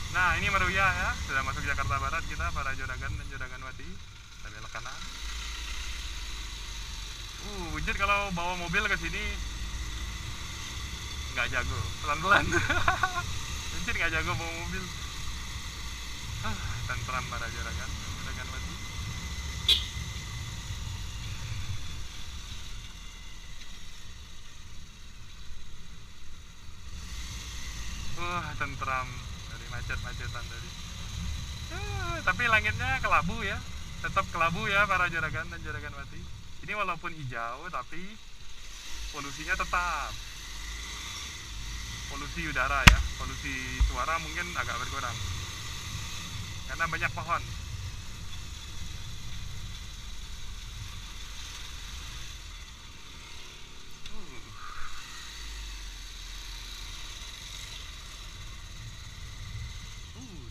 Nah, ini Meruya ya, sudah masuk Jakarta Barat kita, para Juragan dan Juragan Wati. Kita belok kanan. Buncit kalau bawa mobil ke sini nggak jago, pelan-pelan. Buncit nggak jago bawa mobil. Tentram para Juragan, Juragan Wati. Tentram dari macet-macetan tadi. Tapi langitnya kelabu ya, tetap kelabu ya para Juragan dan Juragan Wati. Ini walaupun hijau tapi polusinya tetap. Polusi udara ya, polusi suara mungkin agak berkurang karena banyak pohon.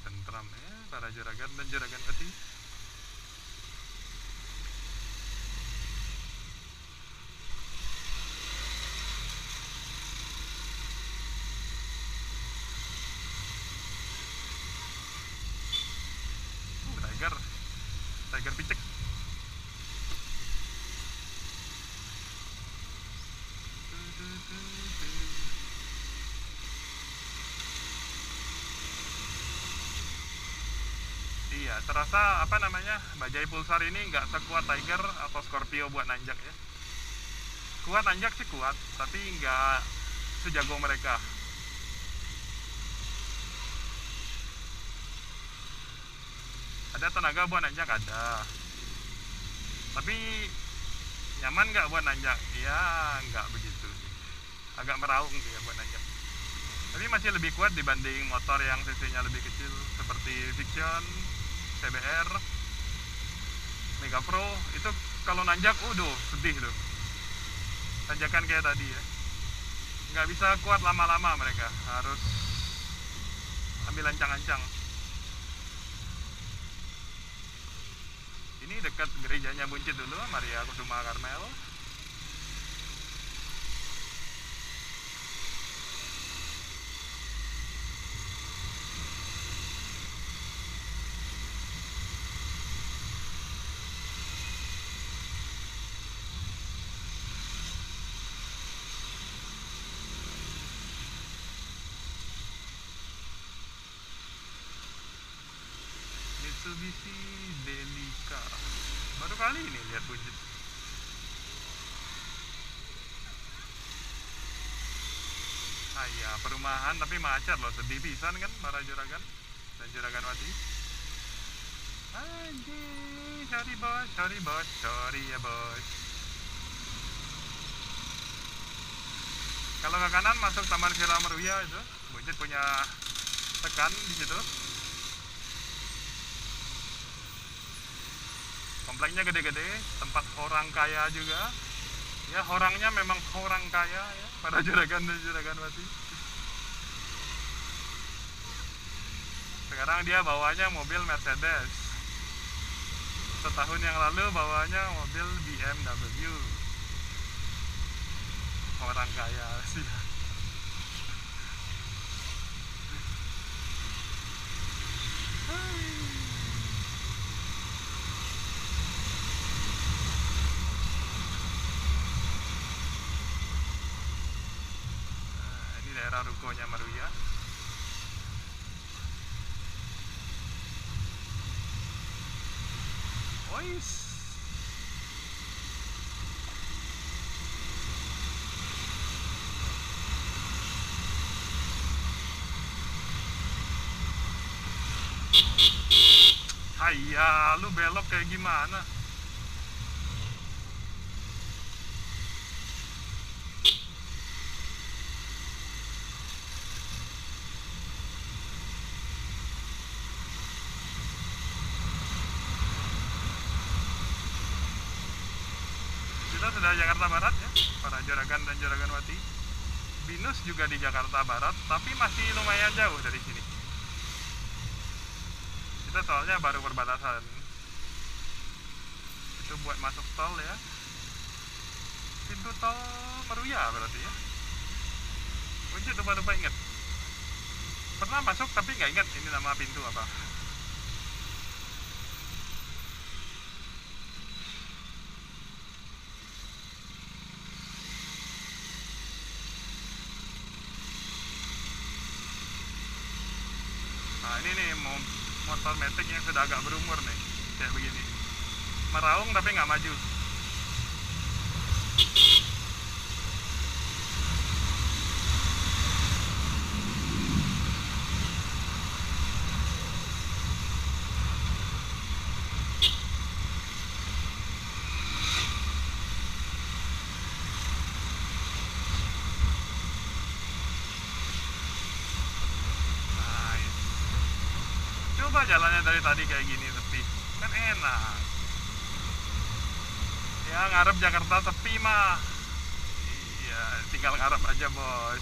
Tentram ya para Juragan dan Juragan Wati. Tiger picek. Iya, terasa apa namanya, bajai pulsar ini nggak sekuat Tiger atau Scorpio buat nanjak ya. Kuat nanjak sih kuat, tapi nggak sejago mereka. Ada tenaga buat nanjak ada, Tapi nyaman nggak buat nanjak? Ya nggak begitu sih. Agak meraung dia buat nanjak. Tapi masih lebih kuat dibanding motor yang cc-nya lebih kecil seperti Vixion, CBR, Mega Pro. Itu kalau nanjak, sedih loh. Tanjakan kayak tadi ya. Nggak bisa kuat lama-lama mereka. Harus ambil ancang-ancang. Ini dekat gerejanya Buncit dulu, Maria Kusuma Karmel. Mitsubishi Delica. Baru kali ini lihat Buncit. Ya perumahan tapi macet loh, sedih pisan kan para Juragan dan Juragan Wati. Anjing, sorry ya bos. Kalau ke kanan masuk Taman Vira Meruya itu, Buncit punya tekan di situ. Kompleknya gede-gede, tempat orang kaya juga. Ya orangnya memang orang kaya ya, para Juragan dan Juragan Wati. Sekarang dia bawanya mobil Mercedes. Setahun yang lalu bawanya mobil BMW. Orang kaya sih. Ini daerah rukonya Meruya. Ois. Hayya, lu belok kayak gimana? Kita sudah Jakarta Barat ya, para Juragan dan Juragan Wati. Binus juga di Jakarta Barat, tapi masih lumayan jauh dari sini. Kita soalnya baru perbatasan. Itu buat masuk tol ya. Pintu tol Meruya berarti ya. Buncit lupa inget. Pernah masuk tapi nggak ingat ini nama pintu apa. Nah ini nih motor metik yang sudah agak berumur nih, kayak begini. Meraung tapi nggak maju. Coba jalannya dari tadi kayak gini sepi, kan enak. Ya ngarep Jakarta sepi mah. Iya, tinggal ngarep aja bos.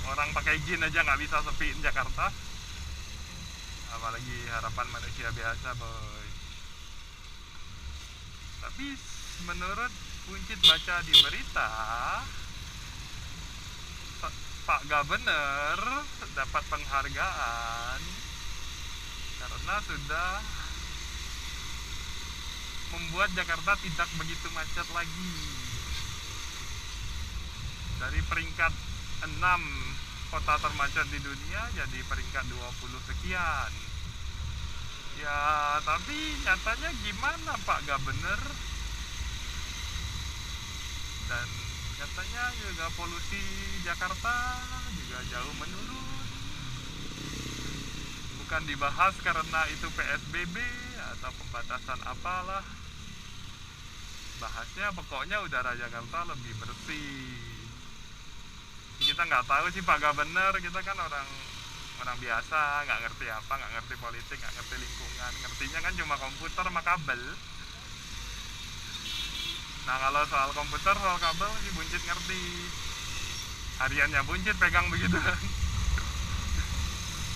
Orang pakai jin aja nggak bisa sepiin Jakarta. Apalagi harapan manusia biasa bos. Tapi menurut Buncit baca di berita, Pak Gubernur dapat penghargaan karena sudah membuat Jakarta tidak begitu macet lagi. Dari peringkat 6 kota termacet di dunia jadi peringkat 20 sekian. Ya, tapi nyatanya gimana Pak Gubernur? Dan nyatanya juga polusi Jakarta juga jauh menurun. Bukan dibahas karena itu PSBB atau pembatasan apalah. bahasnya pokoknya udara Jakarta lebih bersih. Kita nggak tahu sih Pak Gubernur, kita kan orang orang biasa, nggak ngerti apa, nggak ngerti politik, nggak ngerti lingkungan, ngertinya kan cuma komputer sama kabel. Nah kalau soal komputer, soal kabel si Buncit ngerti, hariannya Buncit pegang begitu.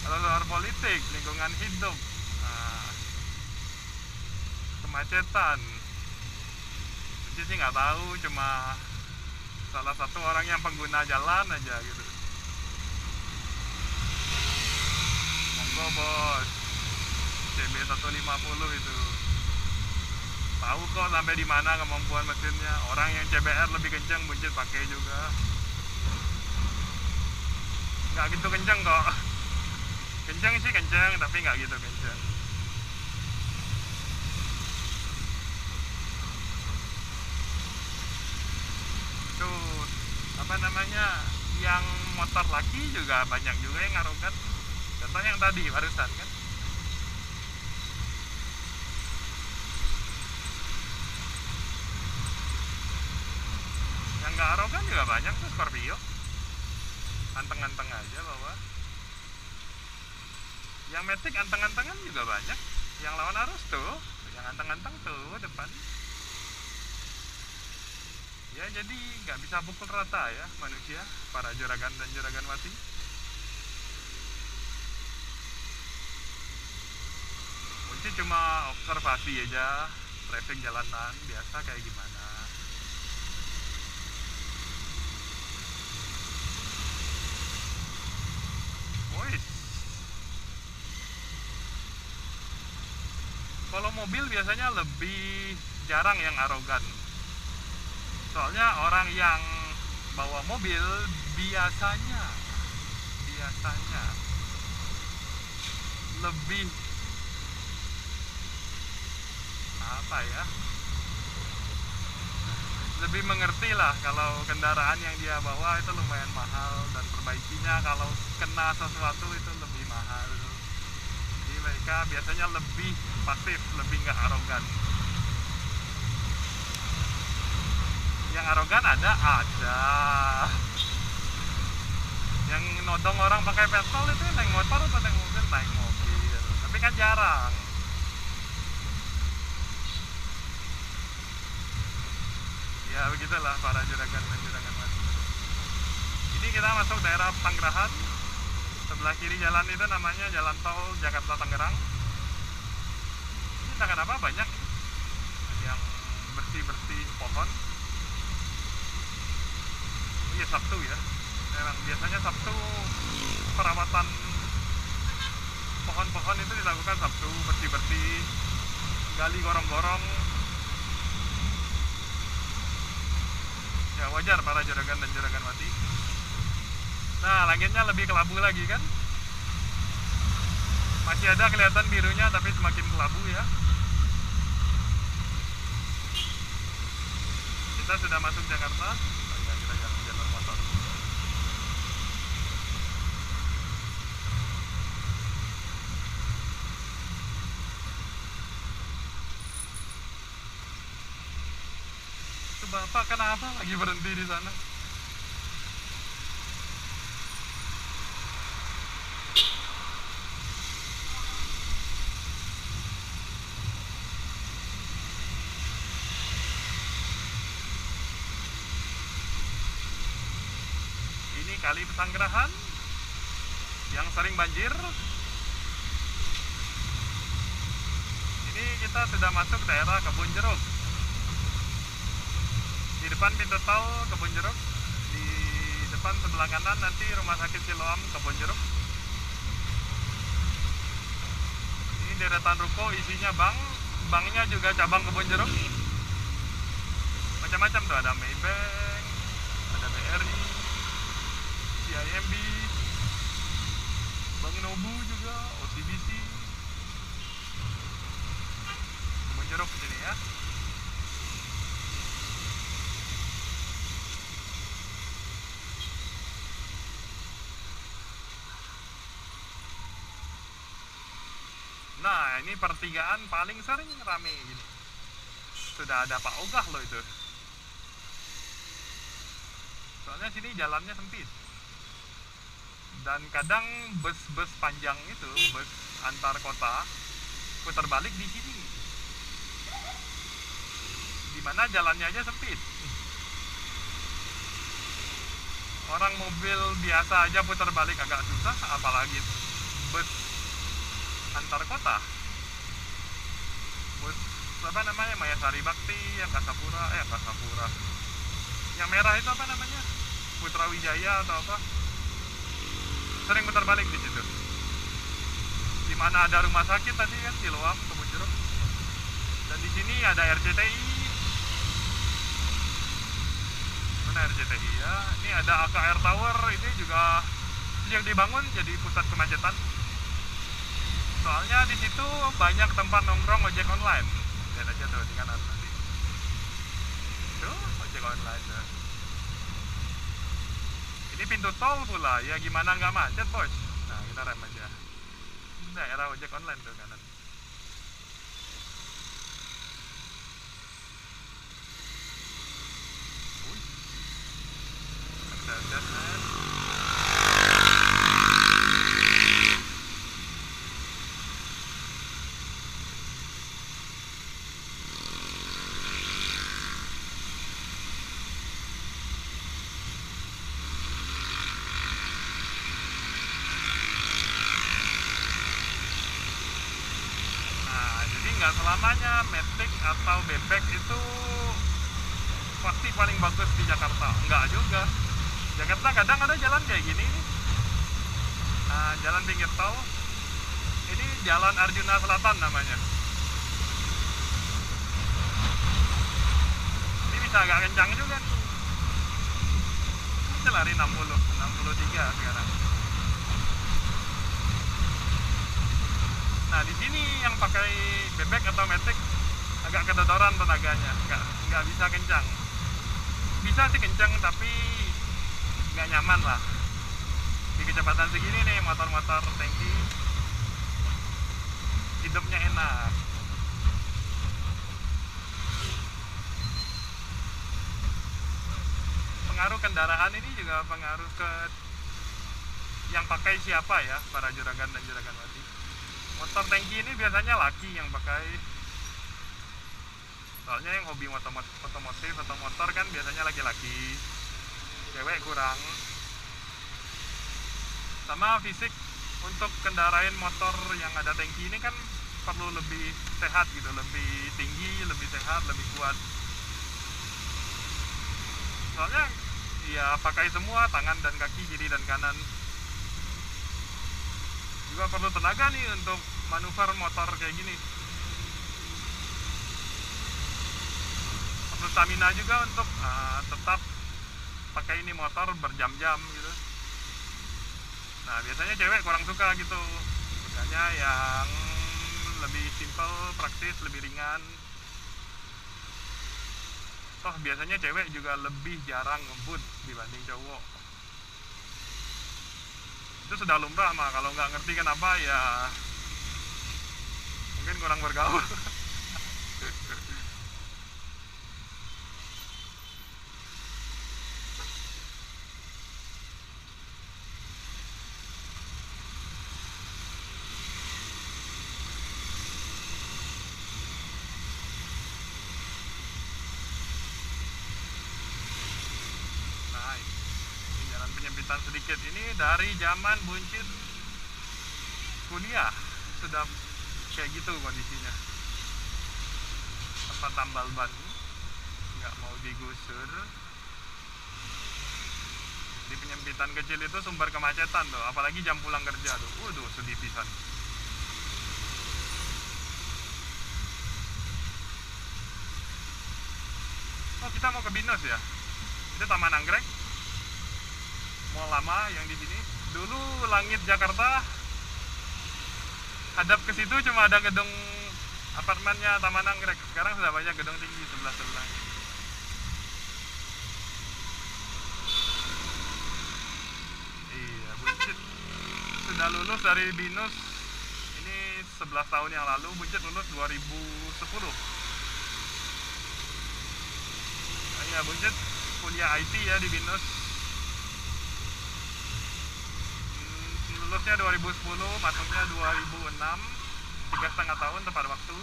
Kalau soal politik, lingkungan hidup, nah, kemacetan, Buncit sih nggak tahu, cuma salah satu orang yang pengguna jalan aja gitu. Monggo bos, CB 150 itu tahu kok sampai di mana kemampuan mesinnya. Orang yang CBR lebih kencang Buncit pakai juga, nggak gitu kencang kok. Kencang sih kencang, tapi nggak gitu kencang. Tuh apa namanya, yang motor laki juga banyak juga yang arogan. Contoh yang tadi barusan kan, yang nggak arogan juga banyak tuh. Scorpio anteng-anteng aja bawa. Yang Matic anteng-antengan juga banyak. Yang lawan arus tuh, yang anteng-anteng tuh depan. Ya jadi nggak bisa pukul rata ya manusia, para juragan dan juragan wati. Kunci cuma observasi aja traffic jalanan biasa kayak gimana. Woi, kalau mobil biasanya lebih jarang yang arogan. Soalnya orang yang bawa mobil biasanya biasanya lebih apa ya, lebih mengerti lah kalau kendaraan yang dia bawa itu lumayan mahal dan perbaikinya kalau kena sesuatu itu lebih mahal. Jadi mereka biasanya lebih pasif, lebih nggak arogan. Yang arogan ada yang nodong orang pakai petrol itu naik motor atau naik mobil, naik mobil, tapi kan jarang. Ya begitulah para juragan dan juragan mati. Ini kita masuk daerah Tanggerahan. Sebelah kiri jalan itu namanya jalan tol Jakarta Tangerang. Ini tangan apa banyak yang bersih-bersih pohon. Oh iya Sabtu ya. Memang biasanya Sabtu perawatan pohon-pohon itu dilakukan Sabtu, bersih-bersih, gali gorong-gorong. Ya wajar para juragan dan juragan mati. Nah langitnya lebih kelabu lagi kan, masih ada kelihatan birunya tapi semakin kelabu ya. Kita sudah masuk Jakarta. Kita jalan jalur motor. Itu bapak kenapa lagi berhenti di sana? Ini kali Pesanggerahan yang sering banjir. Ini kita sudah masuk daerah Kebun Jeruk. Di depan pintu tol Kebun Jeruk, di depan sebelah kanan nanti Rumah Sakit Siloam Kebun Jeruk. Ini deretan ruko isinya bank, banknya juga cabang Kebun Jeruk. Macam-macam tuh, ada Maybank, ada BRI, CIMB, Bank Nobu juga, OCBC. Kebun Jeruk sini ya. Nah ini pertigaan paling sering rame gini. sudah ada Pak Ogah loh itu. Soalnya sini jalannya sempit. Dan kadang bus-bus panjang itu, bus antar kota, putar balik di sini. Dimana jalannya aja sempit. Orang mobil biasa aja putar balik agak susah, apalagi bus antar kota. Bus apa namanya, Mayasari Bakti, yang Kasapura, yang merah itu apa namanya, Putra Wijaya atau apa, sering putar balik di situ. Dimana ada rumah sakit tadi kan, Siloam, Kebun Jeruk. Dan di sini ada RCTI. Mana RCTI ya? Ini ada AKR Tower, ini juga yang dibangun jadi pusat kemacetan. Soalnya di situ banyak tempat nongkrong ojek online. Lihat aja tuh di kanan nanti. Tuh, ojek online tuh. Ini pintu tol pula, ya gimana nggak macet bos. Nah kita rem aja. Ini daerah ojek online tuh kanan. Wih, ada man. Nggak selamanya Matic atau bebek itu pasti paling bagus di Jakarta. Nggak juga. Jakarta kadang ada jalan kayak gini nih. Nah, jalan pinggir tol. Ini Jalan Arjuna Selatan namanya. Ini bisa agak kencang juga nih. Ini lari 63 sekarang. Nah di sini yang pakai bebek atau Matic agak kedodoran tenaganya, nggak bisa kencang. Bisa sih kencang tapi nggak nyaman lah. Di kecepatan segini nih motor-motor tangki hidupnya enak. Pengaruh kendaraan ini juga pengaruh ke yang pakai siapa ya, para juragan dan juragan wati. Motor tangki ini biasanya laki yang pakai. Soalnya yang hobi otomotif atau motor kan biasanya laki-laki. Cewek kurang. Sama fisik untuk kendarain motor yang ada tangki ini kan perlu lebih sehat gitu, lebih tinggi, lebih sehat, lebih kuat. Soalnya ya pakai semua tangan dan kaki, kiri dan kanan. Juga perlu tenaga nih untuk manuver motor kayak gini. Perlu stamina juga untuk tetap pakai ini motor berjam-jam gitu. Nah biasanya cewek kurang suka gitu, sukanya yang lebih simple, praktis, lebih ringan. Toh biasanya cewek juga lebih jarang ngebut dibanding cowok. Itu sudah lumrah mah, kalau nggak ngerti kenapa ya mungkin kurang bergaul. Nah ini jalan penyempitan sedikit ini dari zaman buncit kuliah sudah kayak gitu kondisinya. Tempat tambal ban nggak mau digusur. Di penyempitan kecil itu sumber kemacetan tuh, apalagi jam pulang kerja tuh. Waduh, sedih pisan. Oh, kita mau ke Binus ya. Itu Taman Anggrek. Mall lama yang di sini. Dulu langit Jakarta hadap ke situ cuma ada gedung apartemennya Taman Anggrek. Sekarang sudah banyak gedung tinggi sebelah-sebelah. Iya, buncit sudah lulus dari Binus ini 11 tahun yang lalu. Buncit lulus 2010. ya Buncit kuliah IT ya di BINUS. Lulusnya 2010, masuknya 2006, 3,5 tahun tepat waktu.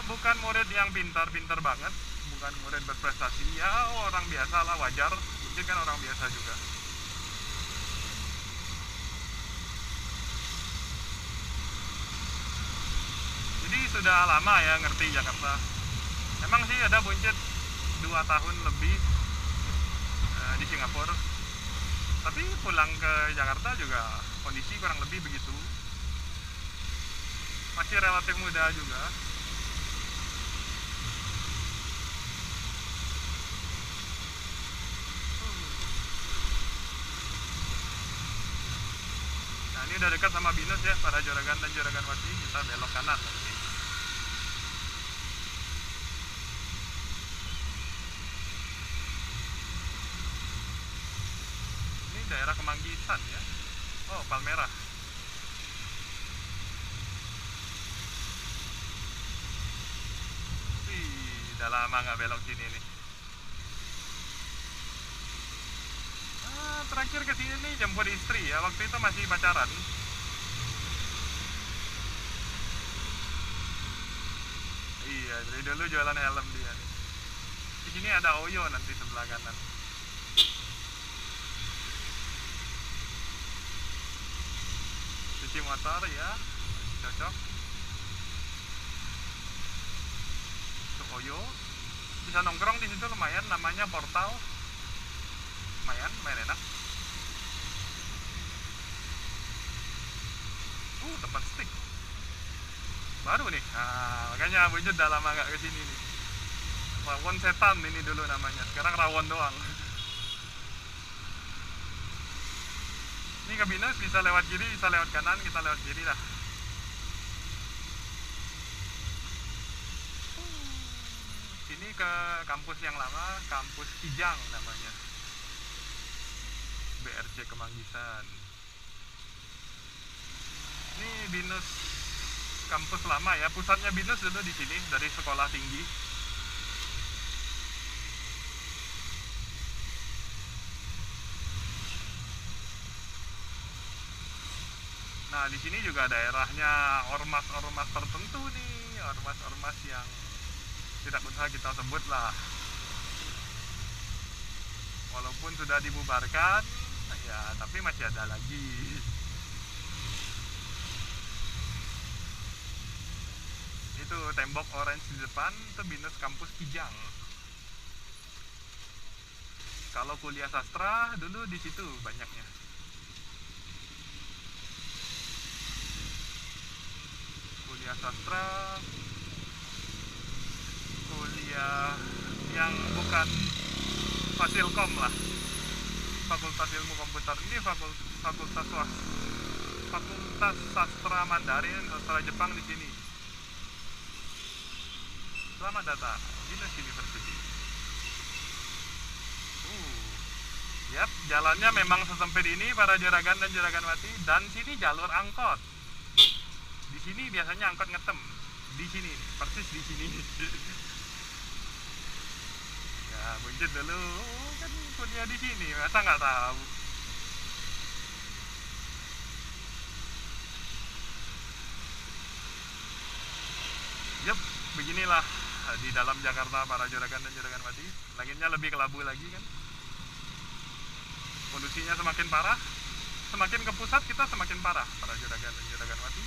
Bukan murid yang pintar-pintar banget, bukan murid berprestasi, ya orang biasa lah, wajar. Buncit kan orang biasa juga. Jadi sudah lama ya ngerti Jakarta. Emang sih ada Buncit 2 tahun lebih di Singapura. Tapi pulang ke Jakarta juga kondisi kurang lebih begitu. Masih relatif muda juga. Nah ini udah dekat sama BINUS ya, para Juragan dan Juragan Wati. Kita belok kanan nanti. Ini daerah Kemanggisan ya. Oh, Palmerah. Udah lama nggak belok sini nih. Terakhir ke sini nih jemput istri ya, waktu itu masih pacaran. Iya, dari dulu jualan helm dia nih. Di sini ada Oyo nanti sebelah kanan. Cuci motor ya, cocok. Untuk Oyo bisa nongkrong di situ lumayan, namanya Portal. Lumayan enak. Tempat stick baru nih. Makanya Buncit udah lama gak kesini nih. Rawon setan ini dulu namanya, sekarang rawon doang. Ini ke BINUS bisa lewat kiri, bisa lewat kanan, kita lewat kiri lah. Sini ke kampus yang lama, kampus Kijang namanya, BRC Kemanggisan. Ini BINUS kampus lama ya, pusatnya BINUS dulu di sini dari sekolah tinggi. Nah di sini juga daerahnya ormas-ormas tertentu nih, ormas-ormas yang tidak usah kita sebut lah. Walaupun sudah dibubarkan, ya tapi masih ada lagi. Itu tembok orange di depan, itu BINUS kampus Kijang. Kalau kuliah sastra dulu di situ banyaknya. Kuliah sastra, kuliah yang bukan Fasilkom lah, Fakultas Ilmu Komputer. Ini Fakultas Sastra Mandarin, Sastra Jepang di sini. Selamat datang BINUS University. Yap, jalannya memang sesempit ini para juragan dan juragan wati, dan sini jalur angkot. Di sini biasanya angkot ngetem. Di sini, persis di sini. Ya, Buncit dulu kan kuliah di sini, masa nggak tahu. Yep, beginilah di dalam Jakarta para juragan dan juragan wati. Langitnya lebih kelabu lagi kan. Polusinya semakin parah, semakin ke pusat kita semakin parah para juragan dan juragan wati.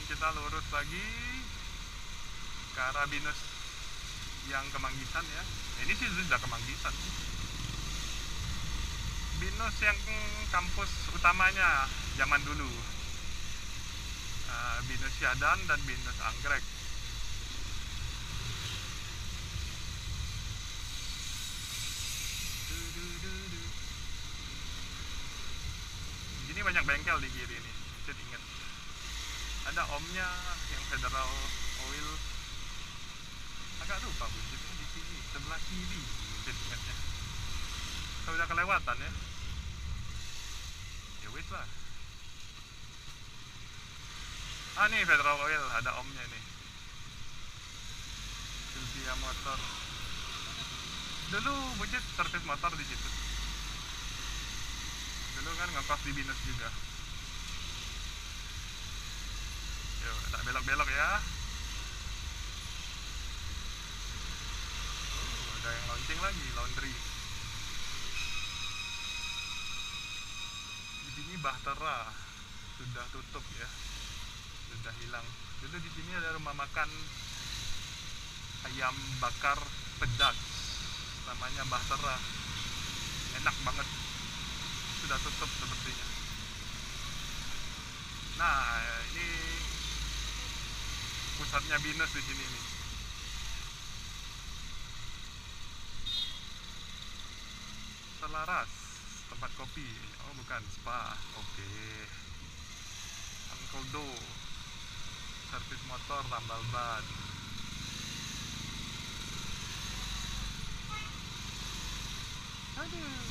Kita lurus lagi ke arah BINUS yang Kemanggisan ya. Ini sih sudah Kemanggisan. BINUS yang kampus utamanya zaman dulu, BINUS Syadan dan BINUS Anggrek. Ini banyak bengkel di kiri nih, Buncit inget. Ada omnya yang Federal Oil. Agak lupa buntutnya di sini sebelah kiri buntut ingatnya. Saya udah kelewatan ya. Ya wis lah. Ah nih Federal Oil ada omnya nih. Sylvia Motor. Dulu buncit servis motor di situ. Dulu kan ngekos di Binus juga. Yuk, tak belok-belok ya. Ada yang launching lagi, laundry. Di sini Bahtera sudah tutup ya, sudah hilang. Dulu di sini ada rumah makan ayam bakar pedas, namanya Bahtera. Enak banget. Sudah tutup sepertinya. Nah, ini pusatnya Binus di sini nih. Selaras, tempat kopi. Oh, bukan spa. Oke. Uncle Do, servis motor, tambal ban. Aduh.